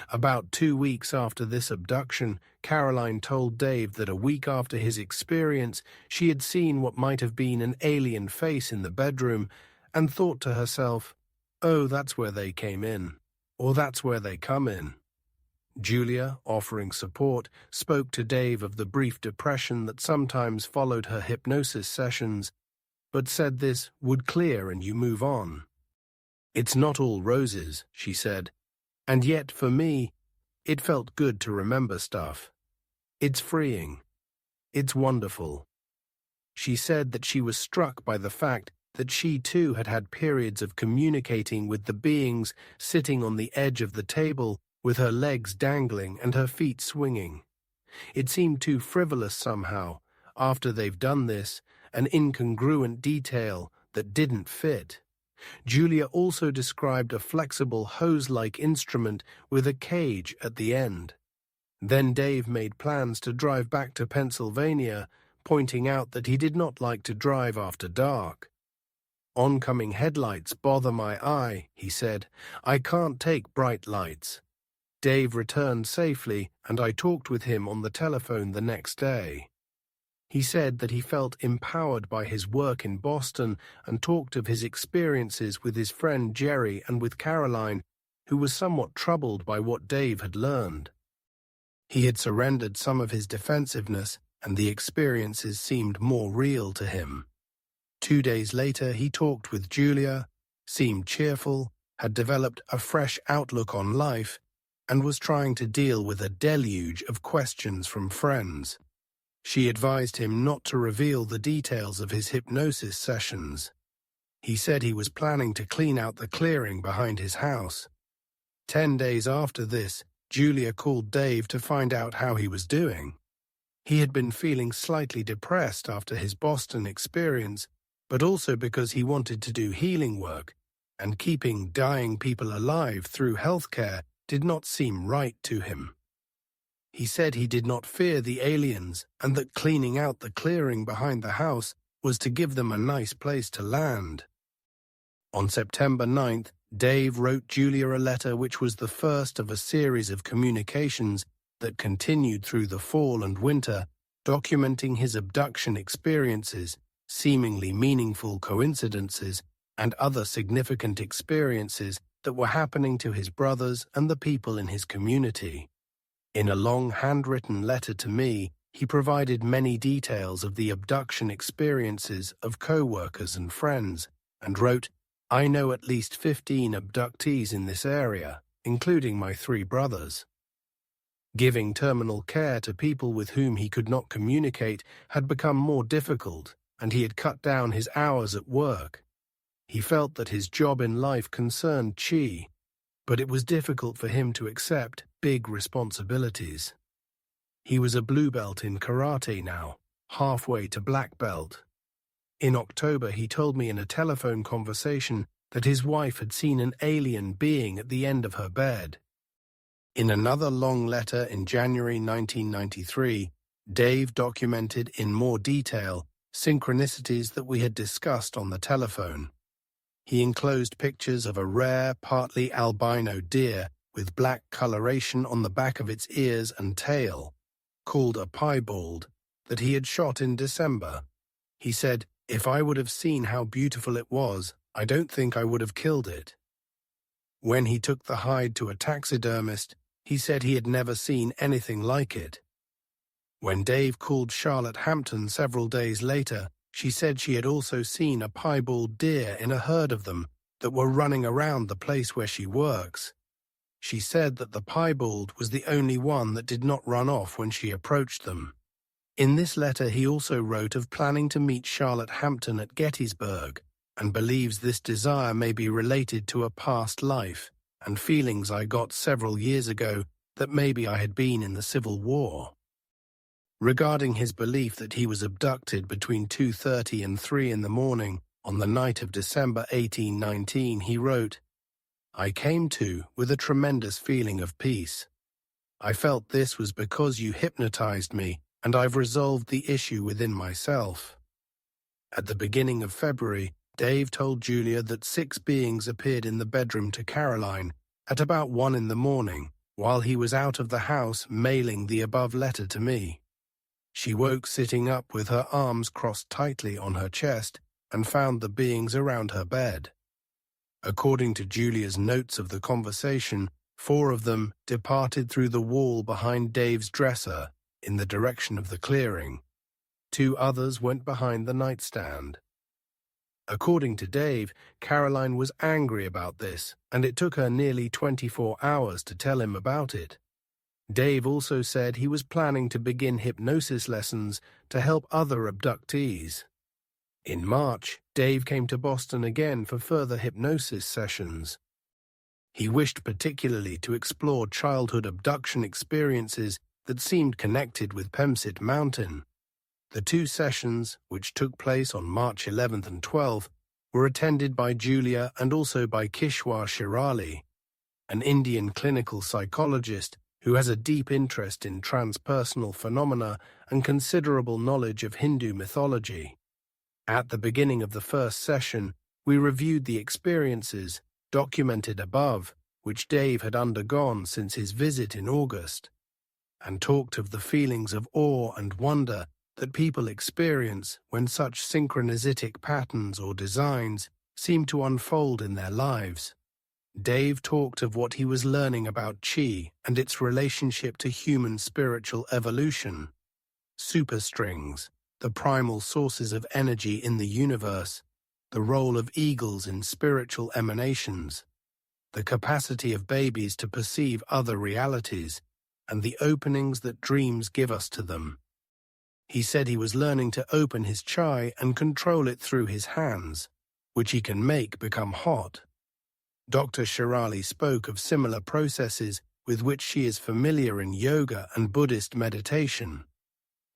About 2 weeks after this abduction, Caroline told Dave that a week after his experience, she had seen what might have been an alien face in the bedroom and thought to herself, "Oh, that's where they came in, or that's where they come in." Julia, offering support, spoke to Dave of the brief depression that sometimes followed her hypnosis sessions, but said this would clear and you move on. "It's not all roses," she said, "and yet, for me, it felt good to remember stuff. It's freeing. It's wonderful." She said that she was struck by the fact that she too had had periods of communicating with the beings sitting on the edge of the table with her legs dangling and her feet swinging. It seemed too frivolous somehow, after they've done this, an incongruent detail that didn't fit. Julia also described a flexible hose-like instrument with a cage at the end. Then Dave made plans to drive back to Pennsylvania, pointing out that he did not like to drive after dark. "Oncoming headlights bother my eye," he said. "I can't take bright lights." Dave returned safely, and I talked with him on the telephone the next day. He said that he felt empowered by his work in Boston and talked of his experiences with his friend Jerry and with Caroline, who was somewhat troubled by what Dave had learned. He had surrendered some of his defensiveness, and the experiences seemed more real to him. 2 days later, he talked with Julia, seemed cheerful, had developed a fresh outlook on life, and was trying to deal with a deluge of questions from friends. She advised him not to reveal the details of his hypnosis sessions. He said he was planning to clean out the clearing behind his house. 10 days after this, Julia called Dave to find out how he was doing. He had been feeling slightly depressed after his Boston experience, but also because he wanted to do healing work, and keeping dying people alive through healthcare did not seem right to him. He said he did not fear the aliens and that cleaning out the clearing behind the house was to give them a nice place to land. On September 9th, Dave wrote Julia a letter which was the first of a series of communications that continued through the fall and winter, documenting his abduction experiences, seemingly meaningful coincidences, and other significant experiences that were happening to his brothers and the people in his community. In a long handwritten letter to me, he provided many details of the abduction experiences of co-workers and friends, and wrote, "I know at least 15 abductees in this area, including my 3 brothers." Giving terminal care to people with whom he could not communicate had become more difficult, and he had cut down his hours at work. He felt that his job in life concerned chi, but it was difficult for him to accept big responsibilities. He was a blue belt in karate now, halfway to black belt. In October, he told me in a telephone conversation that his wife had seen an alien being at the end of her bed. In another long letter in January 1993, Dave documented in more detail synchronicities that we had discussed on the telephone. He enclosed pictures of a rare, partly albino deer with black coloration on the back of its ears and tail, called a piebald, that he had shot in December. He said, "If I would have seen how beautiful it was, I don't think I would have killed it." When he took the hide to a taxidermist, he said he had never seen anything like it. When Dave called Charlotte Hampton several days later, she said she had also seen a piebald deer in a herd of them that were running around the place where she works. She said that the piebald was the only one that did not run off when she approached them. In this letter he also wrote of planning to meet Charlotte Hampton at Gettysburg, and believes this desire may be related to a past life and feelings I got several years ago that maybe I had been in the Civil War. Regarding his belief that he was abducted between 2:30 and 3 in the morning on the night of December 1819, he wrote, "I came to with a tremendous feeling of peace. I felt this was because you hypnotized me, and I've resolved the issue within myself." At the beginning of February, Dave told Julia that 6 beings appeared in the bedroom to Caroline at about 1 in the morning while he was out of the house mailing the above letter to me. She woke sitting up with her arms crossed tightly on her chest and found the beings around her bed. According to Julia's notes of the conversation, 4 of them departed through the wall behind Dave's dresser in the direction of the clearing. 2 others went behind the nightstand. According to Dave, Caroline was angry about this, and it took her nearly 24 hours to tell him about it. Dave also said he was planning to begin hypnosis lessons to help other abductees. In March, Dave came to Boston again for further hypnosis sessions. He wished particularly to explore childhood abduction experiences that seemed connected with Pemsit Mountain. The 2 sessions, which took place on March 11th and 12th, were attended by Julia and also by Kishwar Shirali, an Indian clinical psychologist who has a deep interest in transpersonal phenomena and considerable knowledge of Hindu mythology. At the beginning of the first session, we reviewed the experiences, documented above, which Dave had undergone since his visit in August, and talked of the feelings of awe and wonder that people experience when such synchronicitic patterns or designs seem to unfold in their lives. Dave talked of what he was learning about Qi and its relationship to human spiritual evolution, superstrings, the primal sources of energy in the universe, the role of eagles in spiritual emanations, the capacity of babies to perceive other realities, and the openings that dreams give us to them. He said he was learning to open his chai and control it through his hands, which he can make become hot. Dr. Shirali spoke of similar processes with which she is familiar in yoga and Buddhist meditation.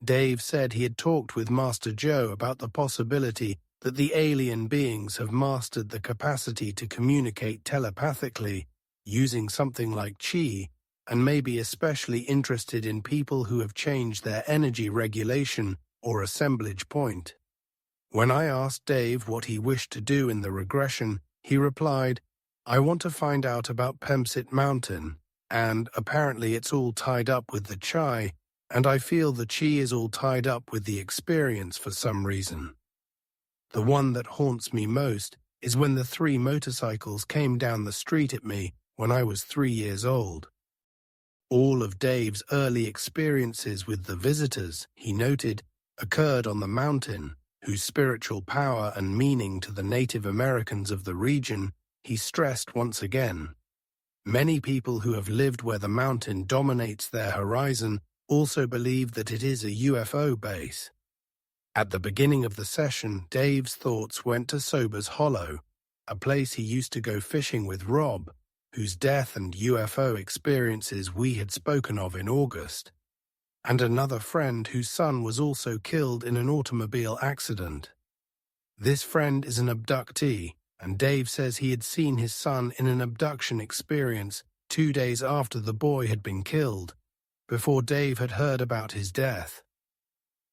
Dave said he had talked with Master Joe about the possibility that the alien beings have mastered the capacity to communicate telepathically using something like Qi, and may be especially interested in people who have changed their energy regulation or assemblage point. When I asked Dave what he wished to do in the regression, he replied, "I want to find out about Pemsit Mountain, and apparently it's all tied up with the chai, and I feel the Qi is all tied up with the experience for some reason. The one that haunts me most is when the 3 motorcycles came down the street at me when I was 3 years old." All of Dave's early experiences with the visitors, he noted, occurred on the mountain, whose spiritual power and meaning to the Native Americans of the region he stressed once again. Many people who have lived where the mountain dominates their horizon also believe that it is a UFO base. At the beginning of the session, Dave's thoughts went to Sober's Hollow, a place he used to go fishing with Rob, whose death and UFO experiences we had spoken of in August, and another friend whose son was also killed in an automobile accident. This friend is an abductee, and Dave says he had seen his son in an abduction experience 2 days after the boy had been killed, before Dave had heard about his death.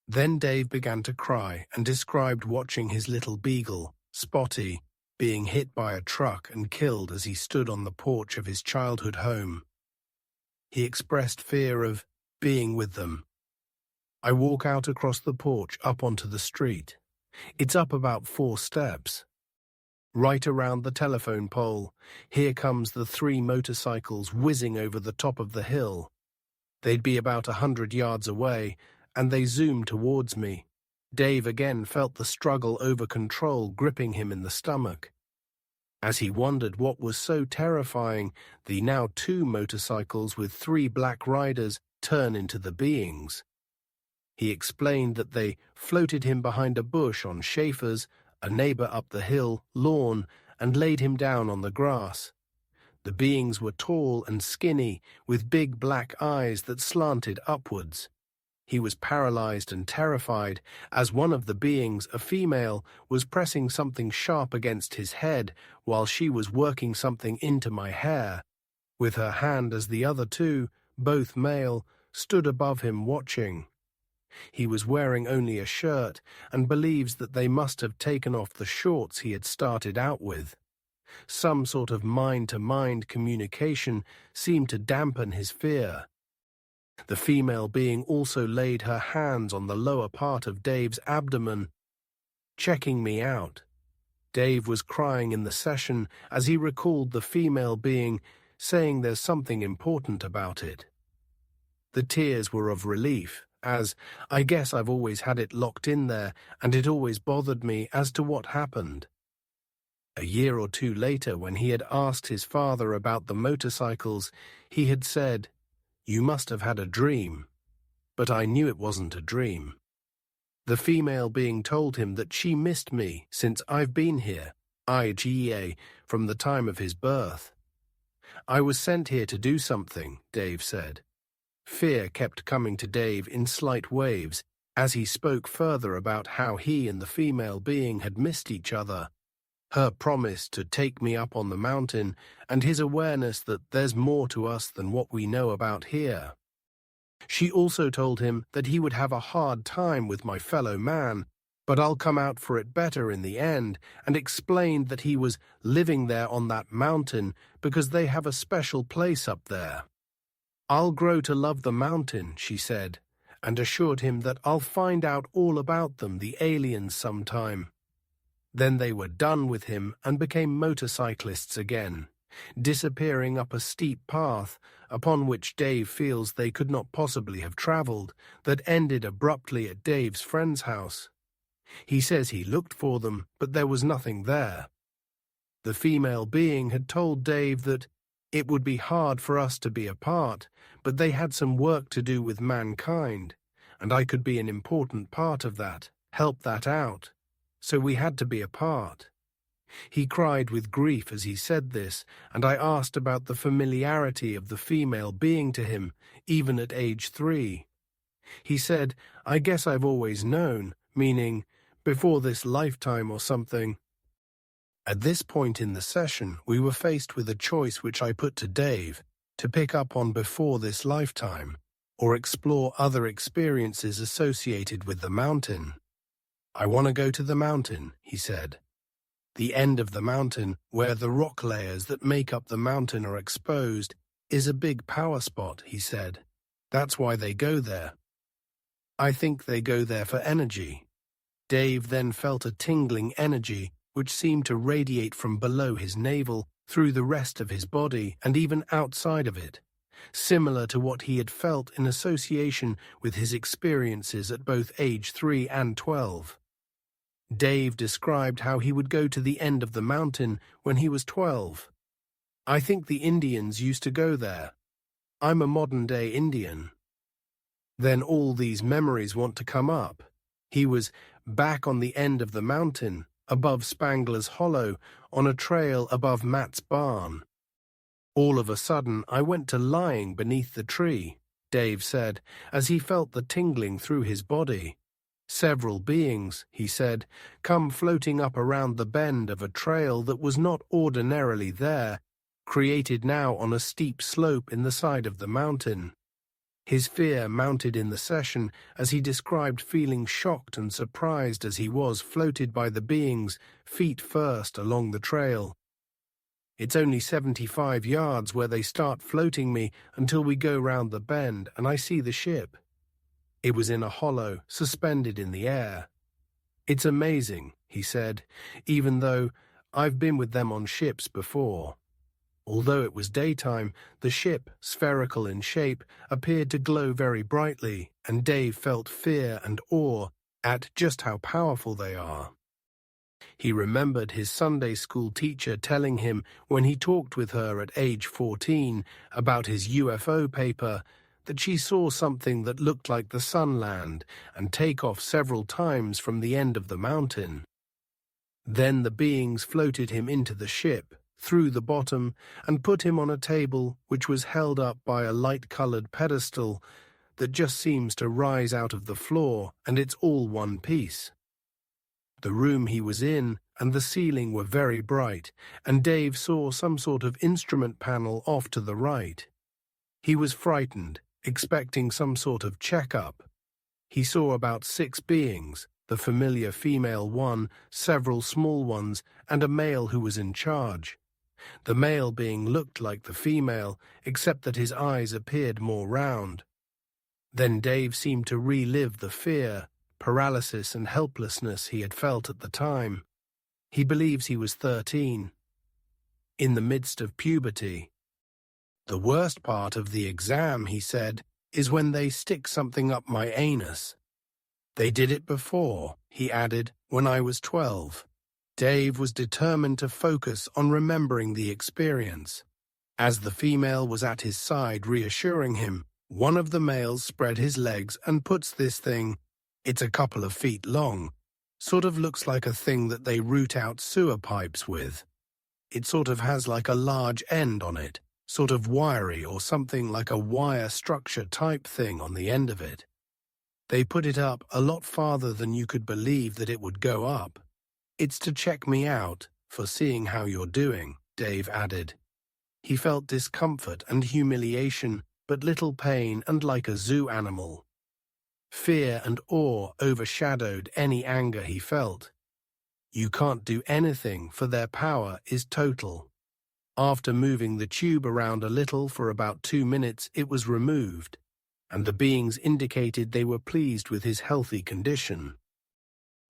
Then Dave began to cry and described watching his little beagle, Spotty, being hit by a truck and killed as he stood on the porch of his childhood home. He expressed fear of being with them. I walk out across the porch up onto the street. It's up about 4 steps. Right around the telephone pole, here comes the 3 motorcycles whizzing over the top of the hill. They'd be about 100 yards away, and they zoomed towards me. Dave again felt the struggle over control gripping him in the stomach. As he wondered what was so terrifying, the now 2 motorcycles with 3 black riders turn into the beings. He explained that they floated him behind a bush on Schaefer's, a neighbor up the hill lawn, and laid him down on the grass. The beings were tall and skinny, with big black eyes that slanted upwards. He was paralyzed and terrified, as one of the beings, a female, was pressing something sharp against his head while she was working something into my hair, with her hand as the other two, both male, stood above him watching. He was wearing only a shirt and believes that they must have taken off the shorts he had started out with. Some sort of mind-to-mind communication seemed to dampen his fear. The female being also laid her hands on the lower part of Dave's abdomen, checking me out. Dave was crying in the session as he recalled the female being saying there's something important about it. The tears were of relief, as I guess I've always had it locked in there and it always bothered me as to what happened. A year or two later, when he had asked his father about the motorcycles, he had said, "You must have had a dream." But I knew it wasn't a dream. The female being told him that she missed me since I've been here, IGA, from the time of his birth. I was sent here to do something, Dave said. Fear kept coming to Dave in slight waves as he spoke further about how he and the female being had missed each other, her promise to take me up on the mountain, and his awareness that there's more to us than what we know about here. She also told him that he would have a hard time with my fellow man, but I'll come out for it better in the end, and explained that he was living there on that mountain because they have a special place up there. I'll grow to love the mountain, she said, and assured him that I'll find out all about them, the aliens, sometime. Then they were done with him and became motorcyclists again, disappearing up a steep path upon which Dave feels they could not possibly have traveled, that ended abruptly at Dave's friend's house. He says he looked for them, but there was nothing there. The female being had told Dave that it would be hard for us to be apart, but they had some work to do with mankind, and I could be an important part of that, help that out. So we had to be apart. He cried with grief as he said this, and I asked about the familiarity of the female being to him, even at age 3. He said, "I guess I've always known," meaning, before this lifetime or something. At this point in the session, we were faced with a choice which I put to Dave, to pick up on before this lifetime, or explore other experiences associated with the mountain. "I want to go to the mountain," he said. The end of the mountain, where the rock layers that make up the mountain are exposed, is a big power spot, he said. That's why they go there. I think they go there for energy. Dave then felt a tingling energy which seemed to radiate from below his navel through the rest of his body and even outside of it, similar to what he had felt in association with his experiences at both age 3 and 12. Dave described how he would go to the end of the mountain when he was 12. "I think the Indians used to go there. I'm a modern-day Indian." Then all these memories want to come up. He was back on the end of the mountain, above Spangler's Hollow, on a trail above Matt's barn. "All of a sudden, I went to lying beneath the tree," Dave said, as he felt the tingling through his body. "Several beings," he said, "come floating up around the bend of a trail that was not ordinarily there, created now on a steep slope in the side of the mountain." His fear mounted in the session as he described feeling shocked and surprised as he was floated by the beings, feet first, along the trail. "It's only 75 yards where they start floating me until we go round the bend and I see the ship. It was in a hollow, suspended in the air. It's amazing," he said, "even though I've been with them on ships before." Although it was daytime, the ship, spherical in shape, appeared to glow very brightly, and Dave felt fear and awe at just how powerful they are. He remembered his Sunday school teacher telling him when he talked with her at age 14 about his UFO paper that she saw something that looked like the sun land and take off several times from the end of the mountain. Then the beings floated him into the ship, through the bottom, and put him on a table which was held up by a light-colored pedestal that just seems to rise out of the floor, and it's all one piece. The room he was in and the ceiling were very bright, and Dave saw some sort of instrument panel off to the right. He was frightened, expecting some sort of checkup. He saw about 6 beings, the familiar female one, several small ones, and a male who was in charge. The male being looked like the female, except that his eyes appeared more round. Then Dave seemed to relive the fear, paralysis and helplessness he had felt at the time. He believes he was 13, in the midst of puberty. The worst part of the exam, he said, is when they stick something up my anus. They did it before, he added, when I was 12. Dave was determined to focus on remembering the experience. As the female was at his side reassuring him, one of the males spread his legs and puts this thing, it's a couple of feet long, sort of looks like a thing that they root out sewer pipes with. It sort of has like a large end on it, sort of wiry or something like a wire structure type thing on the end of it. They put it up a lot farther than you could believe that it would go up. It's to check me out, for seeing how you're doing, Dave added. He felt discomfort and humiliation, but little pain and like a zoo animal. Fear and awe overshadowed any anger he felt. You can't do anything, for their power is total. After moving the tube around a little for about 2 minutes, it was removed, and the beings indicated they were pleased with his healthy condition.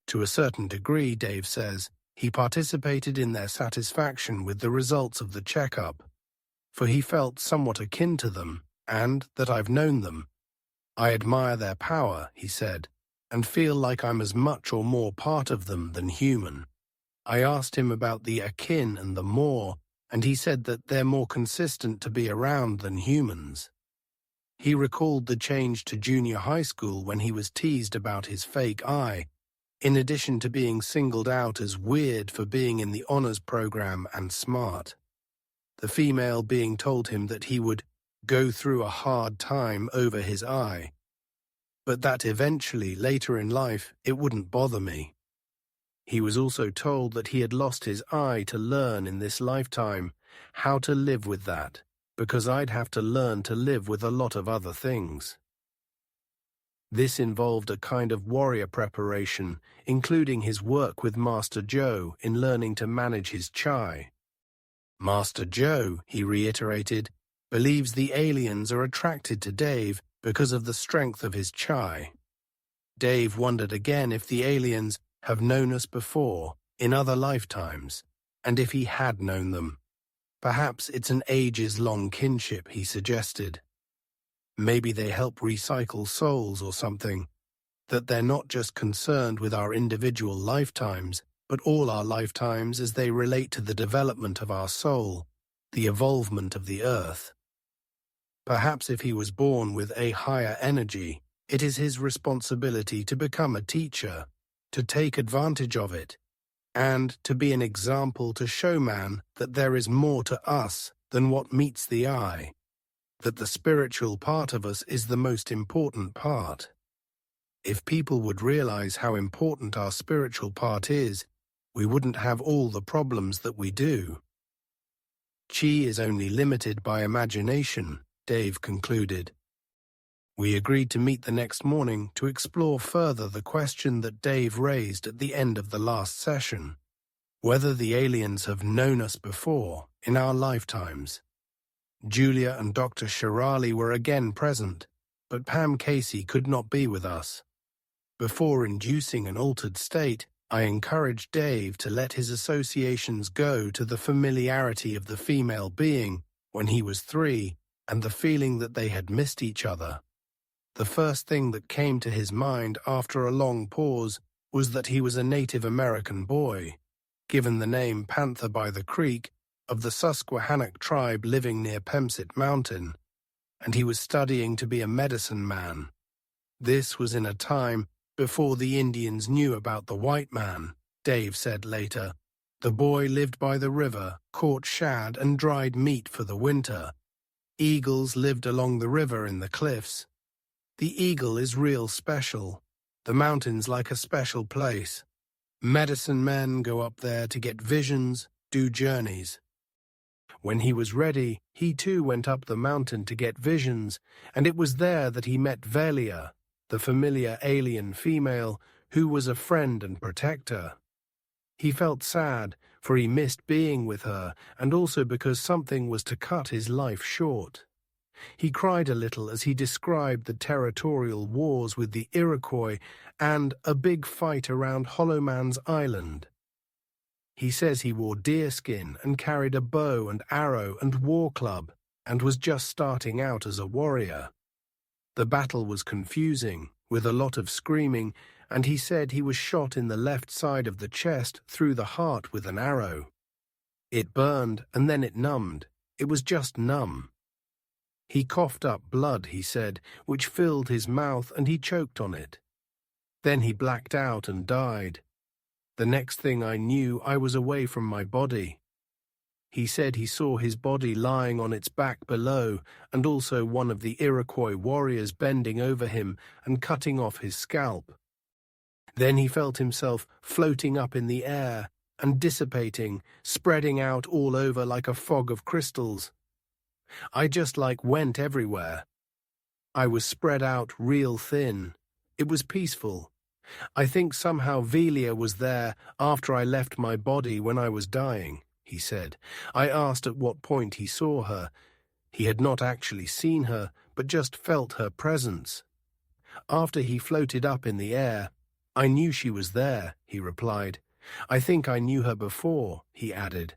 To a certain degree, Dave says, he participated in their satisfaction with the results of the checkup, for he felt somewhat akin to them, and that I've known them. I admire their power, he said, and feel like I'm as much or more part of them than human. I asked him about the akin and the more, and he said that they're more consistent to be around than humans. He recalled the change to junior high school when he was teased about his fake eye, in addition to being singled out as weird for being in the honors program and smart. The female being told him that he would go through a hard time over his eye, but that eventually, later in life, it wouldn't bother me. He was also told that he had lost his eye to learn in this lifetime how to live with that, because I'd have to learn to live with a lot of other things. This involved a kind of warrior preparation, including his work with Master Joe in learning to manage his chi. Master Joe, he reiterated, believes the aliens are attracted to Dave because of the strength of his chi. Dave wondered again if the aliens have known us before, in other lifetimes, and if he had known them. Perhaps it's an ages-long kinship, he suggested. Maybe they help recycle souls or something, that they're not just concerned with our individual lifetimes, but all our lifetimes as they relate to the development of our soul, the evolvement of the earth. Perhaps if he was born with a higher energy, it is his responsibility to become a teacher, to take advantage of it, and to be an example to show man that there is more to us than what meets the eye, that the spiritual part of us is the most important part. If people would realize how important our spiritual part is, we wouldn't have all the problems that we do. Chi is only limited by imagination, Dave concluded. We agreed to meet the next morning to explore further the question that Dave raised at the end of the last session, whether the aliens have known us before, in our lifetimes. Julia and Dr. Shirali were again present, but Pam Casey could not be with us. Before inducing an altered state, I encouraged Dave to let his associations go to the familiarity of the female being when he was 3 and the feeling that they had missed each other. The first thing that came to his mind after a long pause was that he was a Native American boy, given the name Panther-by-the-Creek, of the Susquehannock tribe living near Pemsit Mountain, and he was studying to be a medicine man. This was in a time before the Indians knew about the white man, Dave said later. The boy lived by the river, caught shad and dried meat for the winter. Eagles lived along the river in the cliffs. The eagle is real special. The mountain's like a special place. Medicine men go up there to get visions, do journeys. When he was ready, he too went up the mountain to get visions, and it was there that he met Velia, the familiar alien female who was a friend and protector. He felt sad, for he missed being with her, and also because something was to cut his life short. He cried a little as he described the territorial wars with the Iroquois and a big fight around Hollow Man's Island. He says he wore deerskin and carried a bow and arrow and war club, and was just starting out as a warrior. The battle was confusing, with a lot of screaming, and he said he was shot in the left side of the chest through the heart with an arrow. It burned, and then it numbed. It was just numb. He coughed up blood, he said, which filled his mouth, and he choked on it. Then he blacked out and died. The next thing I knew, I was away from my body. He said he saw his body lying on its back below, and also one of the Iroquois warriors bending over him and cutting off his scalp. Then he felt himself floating up in the air and dissipating, spreading out all over like a fog of crystals. I just went everywhere. I was spread out real thin. It was peaceful. I think somehow Velia was there after I left my body when I was dying, he said. I asked at what point he saw her. He had not actually seen her, but just felt her presence. After he floated up in the air, I knew she was there, he replied. I think I knew her before, he added.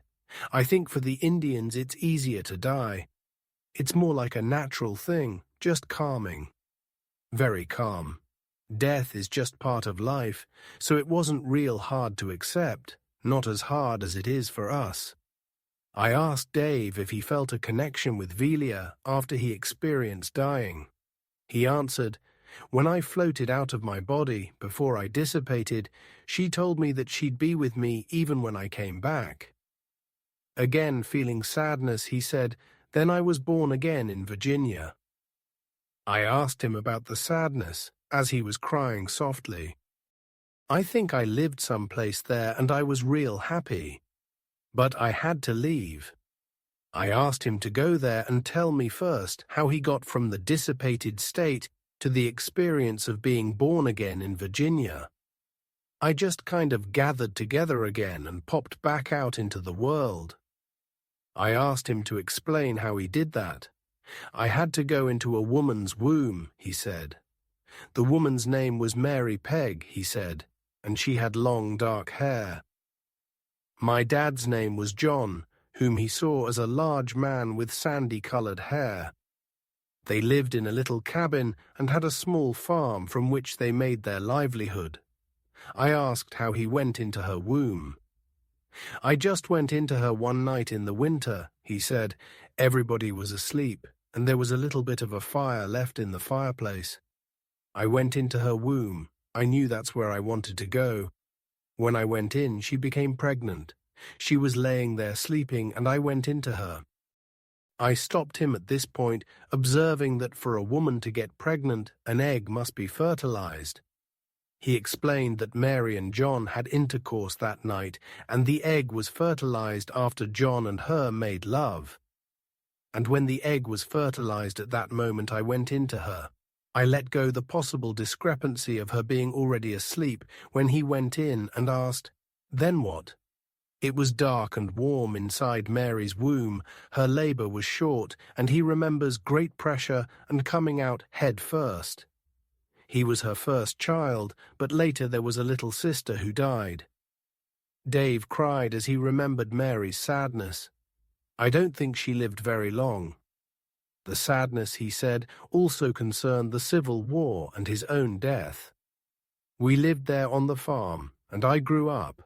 I think for the Indians it's easier to die. It's more like a natural thing, just calming. Very calm. Death is just part of life, so it wasn't real hard to accept, not as hard as it is for us. I asked Dave if he felt a connection with Velia after he experienced dying. He answered, when I floated out of my body, before I dissipated, she told me that she'd be with me even when I came back. Again feeling sadness, he said, then I was born again in Virginia. I asked him about the sadness, as he was crying softly. I think I lived someplace there and I was real happy. But I had to leave. I asked him to go there and tell me first how he got from the dissipated state to the experience of being born again in Virginia. I just kind of gathered together again and popped back out into the world. I asked him to explain how he did that. I had to go into a woman's womb, he said. The woman's name was Mary Pegg, he said, and she had long dark hair. My dad's name was John, whom he saw as a large man with sandy-colored hair. They lived in a little cabin and had a small farm from which they made their livelihood. I asked how he went into her womb. I just went into her one night in the winter, he said. Everybody was asleep, and there was a little bit of a fire left in the fireplace. I went into her womb. I knew that's where I wanted to go. When I went in, she became pregnant. She was laying there sleeping, and I went into her. I stopped him at this point, observing that for a woman to get pregnant, an egg must be fertilized. He explained that Mary and John had intercourse that night, and the egg was fertilized after John and her made love. And when the egg was fertilized at that moment, I went into her. I let go the possible discrepancy of her being already asleep when he went in and asked, "Then what?" It was dark and warm inside Mary's womb. Her labor was short, and he remembers great pressure and coming out head first. He was her first child, but later there was a little sister who died. Dave cried as he remembered Mary's sadness. I don't think she lived very long. The sadness, he said, also concerned the Civil War and his own death. We lived there on the farm, and I grew up.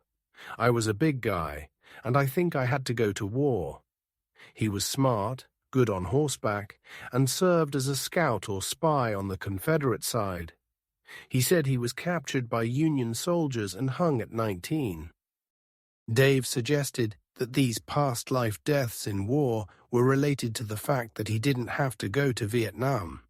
I was a big guy, and I think I had to go to war. He was smart, good on horseback, and served as a scout or spy on the Confederate side. He said he was captured by Union soldiers and hung at 19. Dave suggested that these past life deaths in war were related to the fact that he didn't have to go to Vietnam.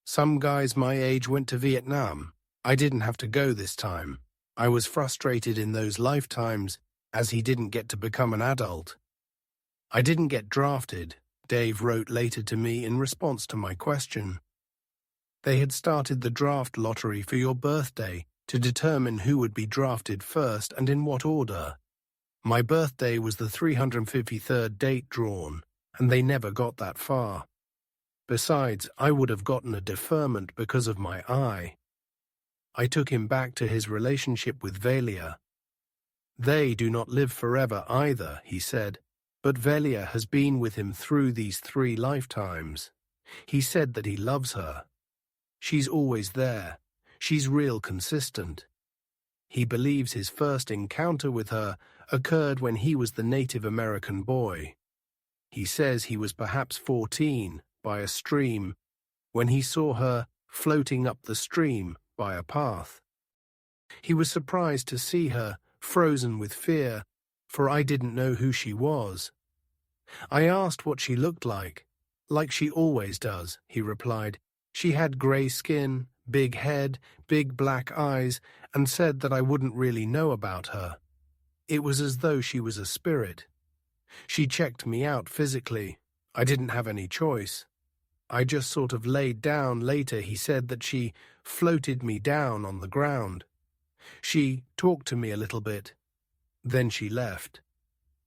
Some guys my age went to Vietnam. I didn't have to go this time. I was frustrated in those lifetimes as he didn't get to become an adult. I didn't get drafted, Dave wrote later to me in response to my question. They had started the draft lottery for your birthday to determine who would be drafted first and in what order. My birthday was the 353rd date drawn, and they never got that far. Besides, I would have gotten a deferment because of my eye. I took him back to his relationship with Velia. They do not live forever either, he said, but Velia has been with him through these 3 lifetimes. He said that he loves her. She's always there. She's real consistent. He believes his first encounter with her occurred when he was the Native American boy. He says he was perhaps 14, by a stream, when he saw her floating up the stream by a path. He was surprised to see her, frozen with fear, for I didn't know who she was. I asked what she looked like she always does, he replied. She had grey skin, big head, big black eyes, and said that I wouldn't really know about her. It was as though she was a spirit. She checked me out physically. I didn't have any choice. I just sort of laid down. Later he said that she floated me down on the ground. She talked to me a little bit. Then she left.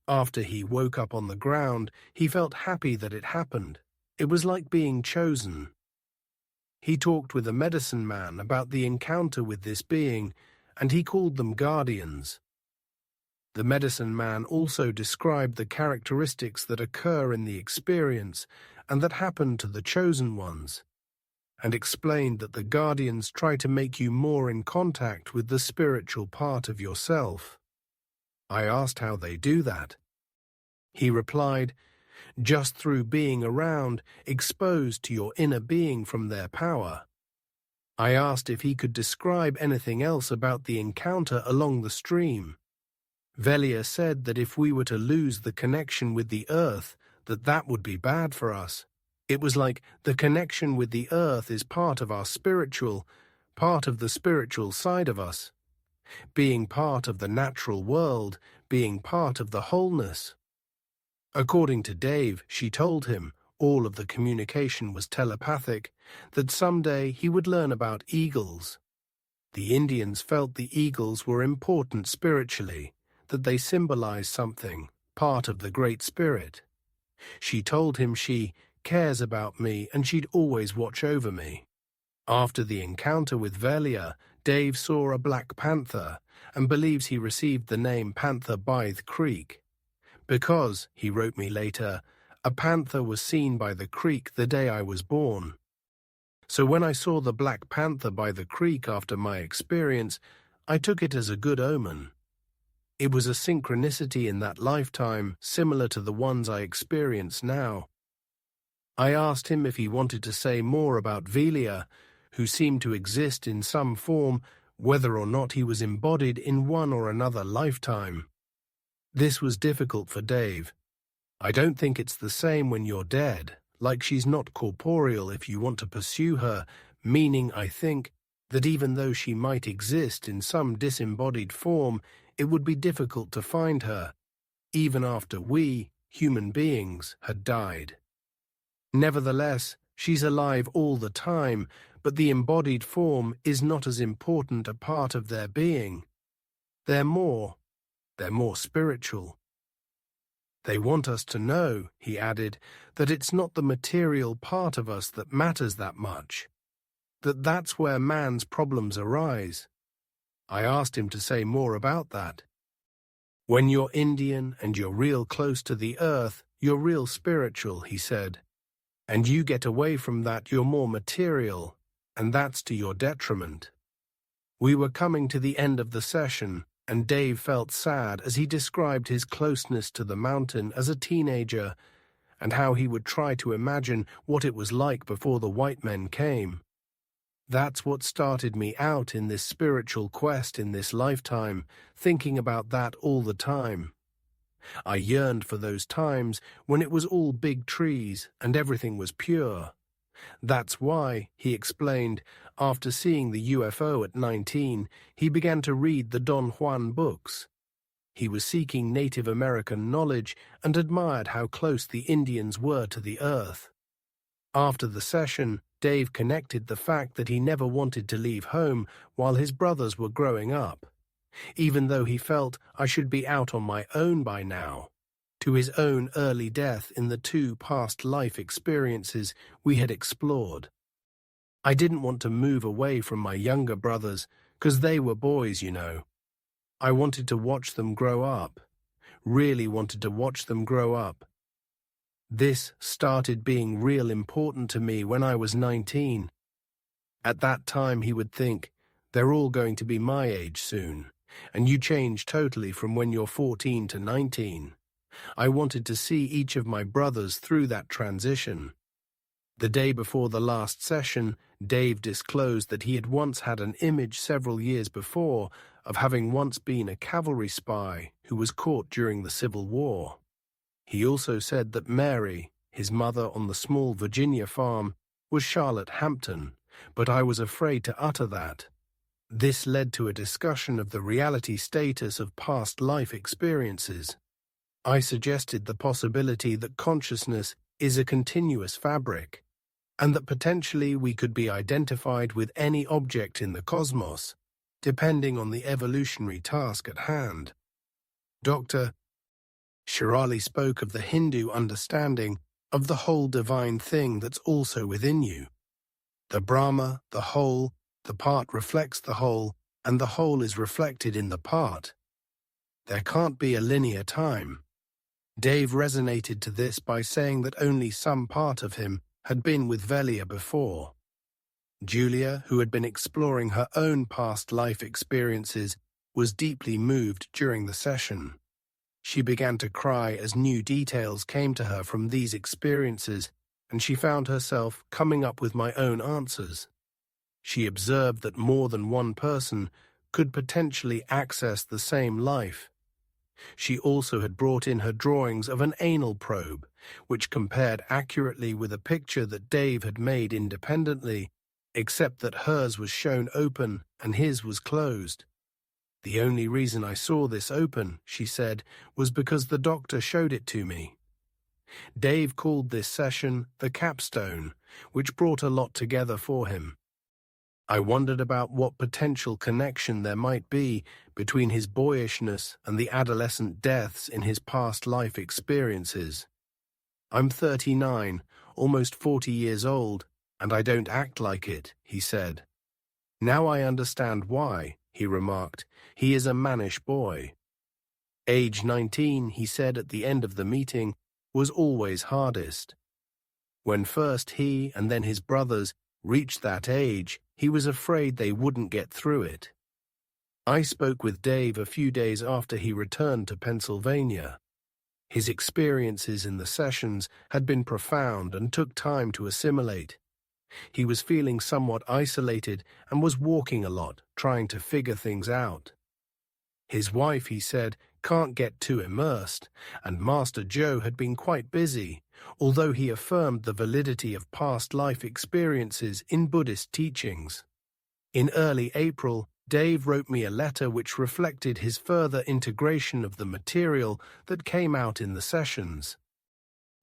After he woke up on the ground, he felt happy that it happened. It was like being chosen. He talked with a medicine man about the encounter with this being, and he called them guardians. The medicine man also described the characteristics that occur in the experience and that happen to the chosen ones, and explained that the guardians try to make you more in contact with the spiritual part of yourself. I asked how they do that. He replied, just through being around, exposed to your inner being from their power. I asked if he could describe anything else about the encounter along the stream. Velia said that if we were to lose the connection with the earth, that would be bad for us. It was like the connection with the earth is part of our part of the spiritual side of us. Being part of the natural world, being part of the wholeness. According to Dave, she told him, all of the communication was telepathic, that someday he would learn about eagles. The Indians felt the eagles were important spiritually, that they symbolized something, part of the Great Spirit. She told him she cares about me and she'd always watch over me. After the encounter with Velia, Dave saw a black panther and believes he received the name Panther-by-the-Creek. Because, he wrote me later, a panther was seen by the creek the day I was born. So when I saw the black panther by the creek after my experience, I took it as a good omen. It was a synchronicity in that lifetime similar to the ones I experience now. I asked him if he wanted to say more about Velia, who seemed to exist in some form, whether or not he was embodied in one or another lifetime. This was difficult for Dave. I don't think it's the same when you're dead, like she's not corporeal if you want to pursue her, meaning, I think, that even though she might exist in some disembodied form, it would be difficult to find her, even after we, human beings, had died. Nevertheless, she's alive all the time, but the embodied form is not as important a part of their being. They're more spiritual. They want us to know, he added, that it's not the material part of us that matters that much, that's where man's problems arise. I asked him to say more about that. When you're Indian and you're real close to the earth, you're real spiritual, he said. And you get away from that, you're more material, and that's to your detriment. We were coming to the end of the session, and Dave felt sad as he described his closeness to the mountain as a teenager and how he would try to imagine what it was like before the white men came. That's what started me out in this spiritual quest in this lifetime, thinking about that all the time. I yearned for those times when it was all big trees and everything was pure. That's why, he explained, after seeing the UFO at 19, he began to read the Don Juan books. He was seeking Native American knowledge and admired how close the Indians were to the earth. After the session, Dave connected the fact that he never wanted to leave home while his brothers were growing up, even though he felt I should be out on my own by now, to his own early death in the 2 past life experiences we had explored. I didn't want to move away from my younger brothers, 'cause they were boys, you know. I wanted to watch them grow up, really wanted to watch them grow up. This started being real important to me when I was 19. At that time he would think, they're all going to be my age soon, and you change totally from when you're 14 to 19. I wanted to see each of my brothers through that transition. The day before the last session, Dave disclosed that he had once had an image several years before of having once been a cavalry spy who was caught during the Civil War. He also said that Mary, his mother on the small Virginia farm, was Charlotte Hampton, but I was afraid to utter that. This led to a discussion of the reality status of past life experiences. I suggested the possibility that consciousness is a continuous fabric, and that potentially we could be identified with any object in the cosmos, depending on the evolutionary task at hand. Dr. Shirali spoke of the Hindu understanding of the whole divine thing that's also within you. The Brahma, the whole, the part reflects the whole, and the whole is reflected in the part. There can't be a linear time. Dave resonated to this by saying that only some part of him had been with Velia before. Julia, who had been exploring her own past life experiences, was deeply moved during the session. She began to cry as new details came to her from these experiences, and she found herself coming up with my own answers. She observed that more than one person could potentially access the same life. She also had brought in her drawings of an anal probe, which compared accurately with a picture that Dave had made independently, except that hers was shown open and his was closed. The only reason I saw this open, she said, was because the doctor showed it to me. Dave called this session the capstone, which brought a lot together for him. I wondered about what potential connection there might be between his boyishness and the adolescent deaths in his past life experiences. I'm 39, almost 40 years old, and I don't act like it, he said. Now I understand why, he remarked. He is a mannish boy. Age 19, he said at the end of the meeting, was always hardest. When first he and then his brothers reached that age, he was afraid they wouldn't get through it. I spoke with Dave a few days after he returned to Pennsylvania. His experiences in the sessions had been profound and took time to assimilate. He was feeling somewhat isolated and was walking a lot, trying to figure things out. His wife, he said, can't get too immersed, and Master Joe had been quite busy, although he affirmed the validity of past life experiences in Buddhist teachings. In early April, Dave wrote me a letter which reflected his further integration of the material that came out in the sessions.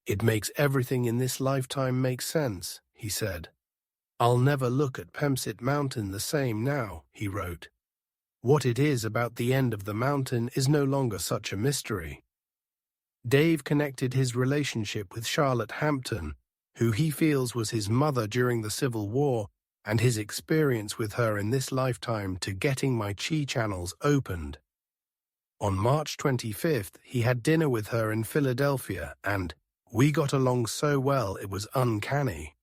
It makes everything in this lifetime make sense, he said. I'll never look at Pemsit Mountain the same now, he wrote. What it is about the end of the mountain is no longer such a mystery. Dave connected his relationship with Charlotte Hampton, who he feels was his mother during the Civil War, and his experience with her in this lifetime to getting my chi channels opened. On March 25th, he had dinner with her in Philadelphia, and we got along so well it was uncanny.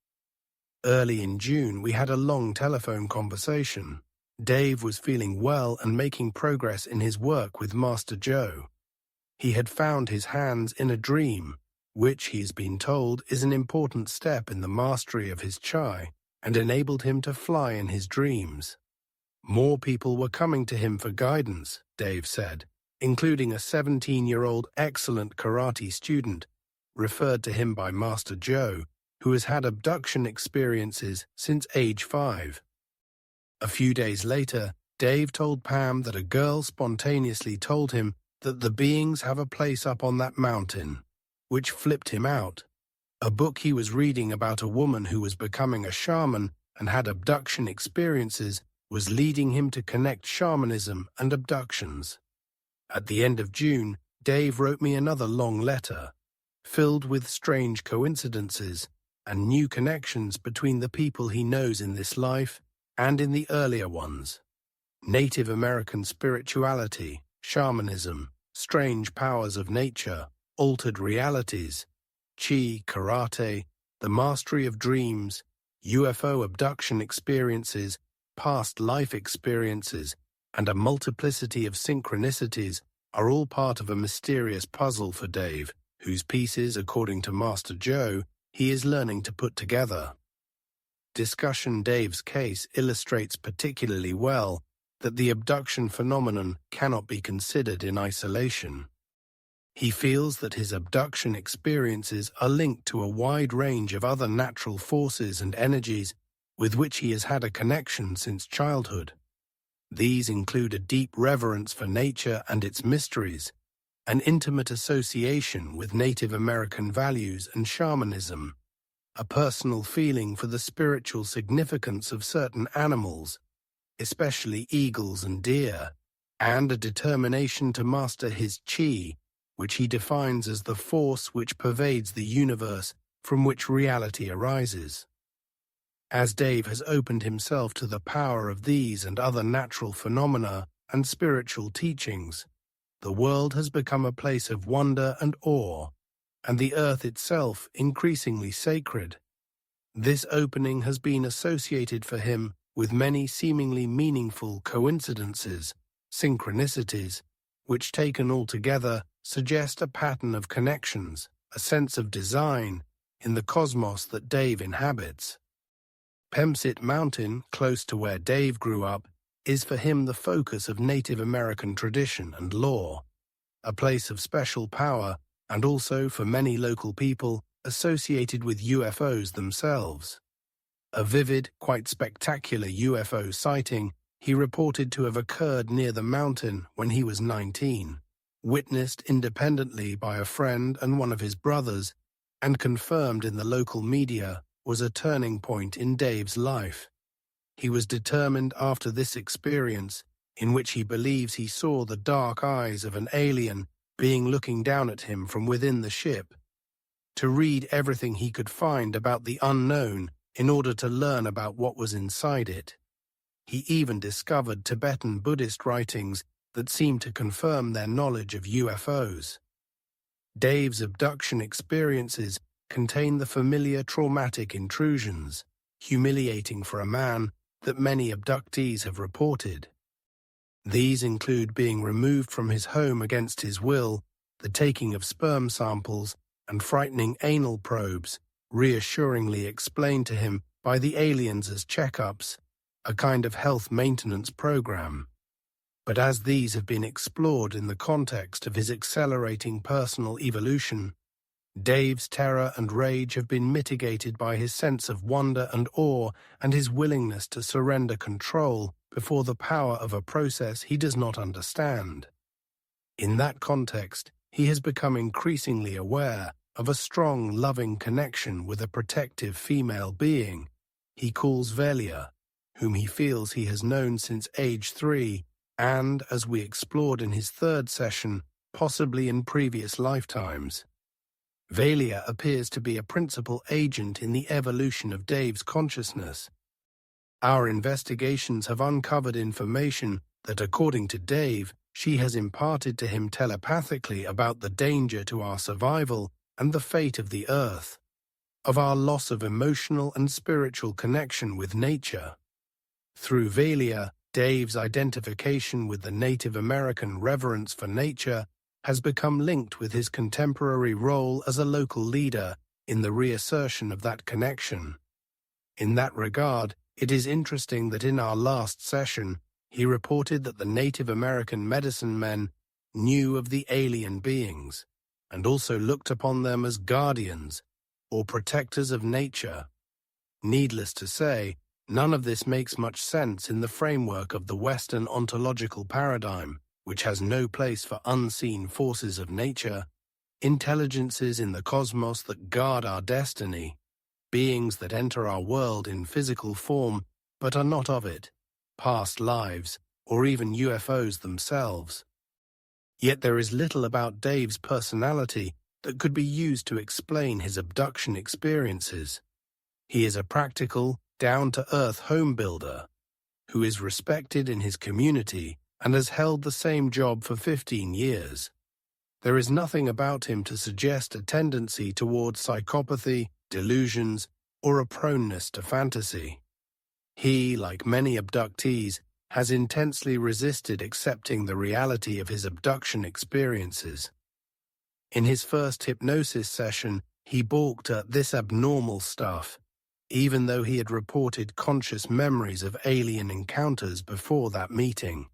Early in June, we had a long telephone conversation. Dave was feeling well and making progress in his work with Master Joe. He had found his hands in a dream, which, he's been told, is an important step in the mastery of his chai, and enabled him to fly in his dreams. More people were coming to him for guidance, Dave said, including a 17-year-old excellent karate student, referred to him by Master Joe, who has had abduction experiences since age 5. A few days later, Dave told Pam that a girl spontaneously told him that the beings have a place up on that mountain, which flipped him out. A book he was reading about a woman who was becoming a shaman and had abduction experiences was leading him to connect shamanism and abductions. At the end of June, Dave wrote me another long letter, filled with strange coincidences and new connections between the people he knows in this life and in the earlier ones. Native American spirituality, shamanism, strange powers of nature, altered realities, chi, karate, the mastery of dreams, UFO abduction experiences, past life experiences, and a multiplicity of synchronicities are all part of a mysterious puzzle for Dave, whose pieces, according to Master Joe, he is learning to put together. Discussion Dave's case illustrates particularly well that the abduction phenomenon cannot be considered in isolation. He feels that his abduction experiences are linked to a wide range of other natural forces and energies with which he has had a connection since childhood. These include a deep reverence for nature and its mysteries, an intimate association with Native American values and shamanism, a personal feeling for the spiritual significance of certain animals, especially eagles and deer, and a determination to master his chi, which he defines as the force which pervades the universe from which reality arises. As Dave has opened himself to the power of these and other natural phenomena and spiritual teachings, the world has become a place of wonder and awe, and the earth itself increasingly sacred. This opening has been associated for him with many seemingly meaningful coincidences, synchronicities, which taken all together suggest a pattern of connections, a sense of design in the cosmos that Dave inhabits. Pemsit Mountain, close to where Dave grew up, is for him the focus of Native American tradition and lore, a place of special power and also for many local people associated with UFOs themselves. A vivid, quite spectacular UFO sighting he reported to have occurred near the mountain when he was 19, witnessed independently by a friend and one of his brothers, and confirmed in the local media, was a turning point in Dave's life. He was determined after this experience, in which he believes he saw the dark eyes of an alien being looking down at him from within the ship, to read everything he could find about the unknown in order to learn about what was inside it. He even discovered Tibetan Buddhist writings that seemed to confirm their knowledge of UFOs. Dave's abduction experiences contain the familiar traumatic intrusions, humiliating for a man, that many abductees have reported. These include being removed from his home against his will, the taking of sperm samples, and frightening anal probes, reassuringly explained to him by the aliens as checkups, a kind of health maintenance program. But as these have been explored in the context of his accelerating personal evolution, Dave's terror and rage have been mitigated by his sense of wonder and awe and his willingness to surrender control before the power of a process he does not understand. In that context, he has become increasingly aware of a strong, loving connection with a protective female being he calls Velia, whom he feels he has known since age 3 and, as we explored in his third session, possibly in previous lifetimes. Velia appears to be a principal agent in the evolution of Dave's consciousness. Our investigations have uncovered information that, according to Dave, she has imparted to him telepathically about the danger to our survival and the fate of the Earth, of our loss of emotional and spiritual connection with nature. Through Velia, Dave's identification with the Native American reverence for nature has become linked with his contemporary role as a local leader in the reassertion of that connection. In that regard, it is interesting that in our last session, he reported that the Native American medicine men knew of the alien beings, and also looked upon them as guardians, or protectors of nature. Needless to say, none of this makes much sense in the framework of the Western ontological paradigm, which has no place for unseen forces of nature, intelligences in the cosmos that guard our destiny, beings that enter our world in physical form but are not of it, past lives, or even UFOs themselves. Yet there is little about Dave's personality that could be used to explain his abduction experiences. He is a practical, down-to-earth home builder who is respected in his community and has held the same job for 15 years. There is nothing about him to suggest a tendency towards psychopathy, delusions, or a proneness to fantasy. He, like many abductees, has intensely resisted accepting the reality of his abduction experiences. In his first hypnosis session, he balked at this abnormal stuff, even though he had reported conscious memories of alien encounters before that meeting.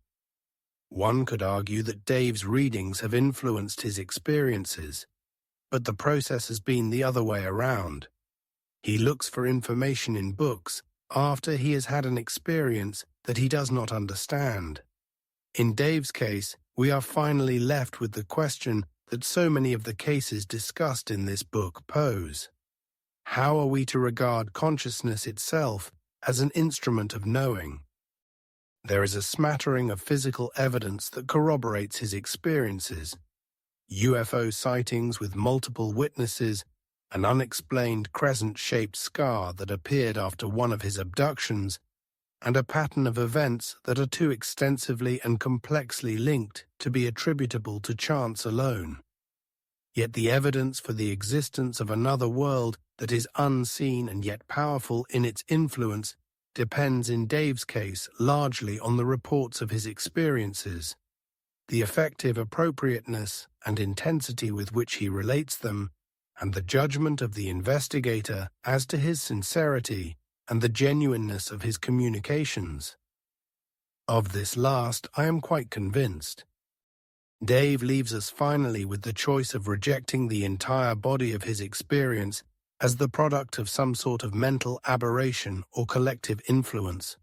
One could argue that Dave's readings have influenced his experiences, but the process has been the other way around. He looks for information in books after he has had an experience that he does not understand. In Dave's case, we are finally left with the question that so many of the cases discussed in this book pose. How are we to regard consciousness itself as an instrument of knowing? There is a smattering of physical evidence that corroborates his experiences. UFO sightings with multiple witnesses, an unexplained crescent-shaped scar that appeared after one of his abductions, and a pattern of events that are too extensively and complexly linked to be attributable to chance alone. Yet the evidence for the existence of another world that is unseen and yet powerful in its influence depends in Dave's case largely on the reports of his experiences, the effective appropriateness and intensity with which he relates them, and the judgment of the investigator as to his sincerity and the genuineness of his communications. Of this last, I am quite convinced. Dave leaves us finally with the choice of rejecting the entire body of his experience as the product of some sort of mental aberration or collective influence,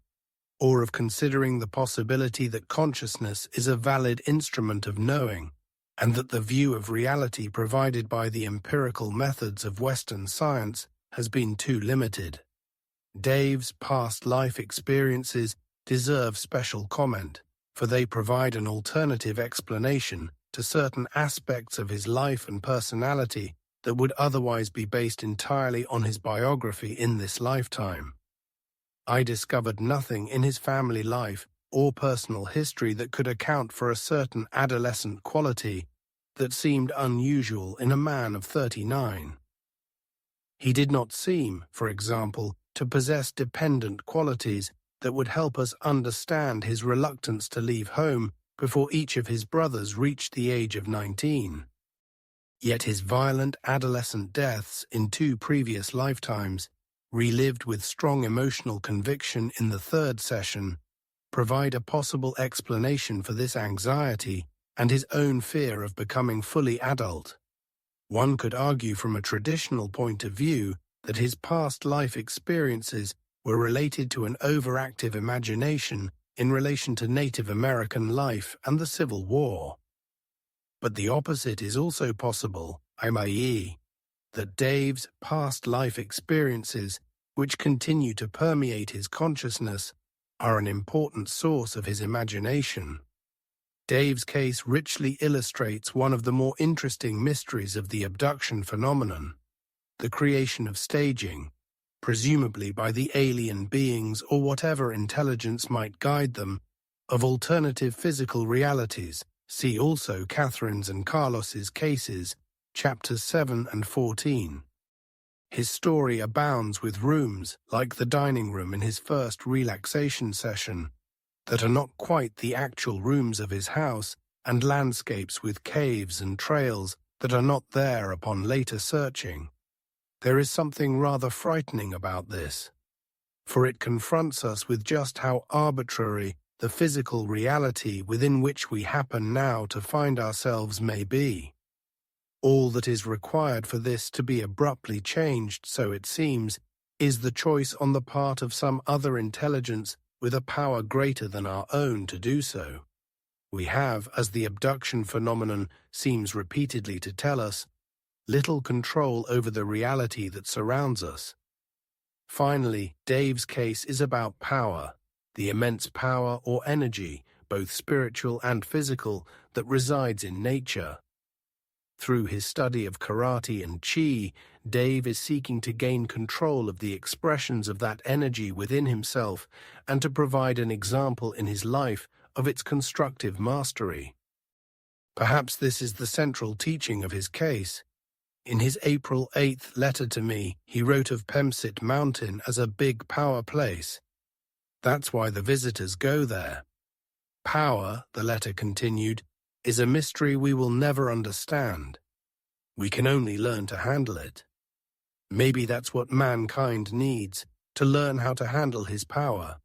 or of considering the possibility that consciousness is a valid instrument of knowing, and that the view of reality provided by the empirical methods of Western science has been too limited. Dave's past life experiences deserve special comment, for they provide an alternative explanation to certain aspects of his life and personality that would otherwise be based entirely on his biography in this lifetime. I discovered nothing in his family life or personal history that could account for a certain adolescent quality that seemed unusual in a man of 39. He did not seem, for example, to possess dependent qualities that would help us understand his reluctance to leave home before each of his brothers reached the age of 19. Yet his violent adolescent deaths in 2 previous lifetimes, relived with strong emotional conviction in the 3rd session, provide a possible explanation for this anxiety and his own fear of becoming fully adult. One could argue from a traditional point of view that his past life experiences were related to an overactive imagination in relation to Native American life and the Civil War. But the opposite is also possible, i.e., that Dave's past life experiences, which continue to permeate his consciousness, are an important source of his imagination. Dave's case richly illustrates one of the more interesting mysteries of the abduction phenomenon, the creation of staging, presumably by the alien beings or whatever intelligence might guide them, of alternative physical realities. See also Catherine's and Carlos's cases, chapters 7 and 14. His story abounds with rooms, like the dining room in his first relaxation session, that are not quite the actual rooms of his house, and landscapes with caves and trails that are not there upon later searching. There is something rather frightening about this. for it confronts us with just how arbitrary the physical reality within which we happen now to find ourselves may be. All that is required for this to be abruptly changed, so it seems, is the choice on the part of some other intelligence with a power greater than our own to do so. We have, as the abduction phenomenon seems repeatedly to tell us, little control over the reality that surrounds us. Finally, Dave's case is about power, the immense power or energy, both spiritual and physical, that resides in nature. Through his study of karate and chi, Dave is seeking to gain control of the expressions of that energy within himself and to provide an example in his life of its constructive mastery. Perhaps this is the central teaching of his case. In his April 8th letter to me, he wrote of Pemsit Mountain as a big power place. That's why the visitors go there. Power, the letter continued, is a mystery we will never understand. We can only learn to handle it. Maybe that's what mankind needs, to learn how to handle his power.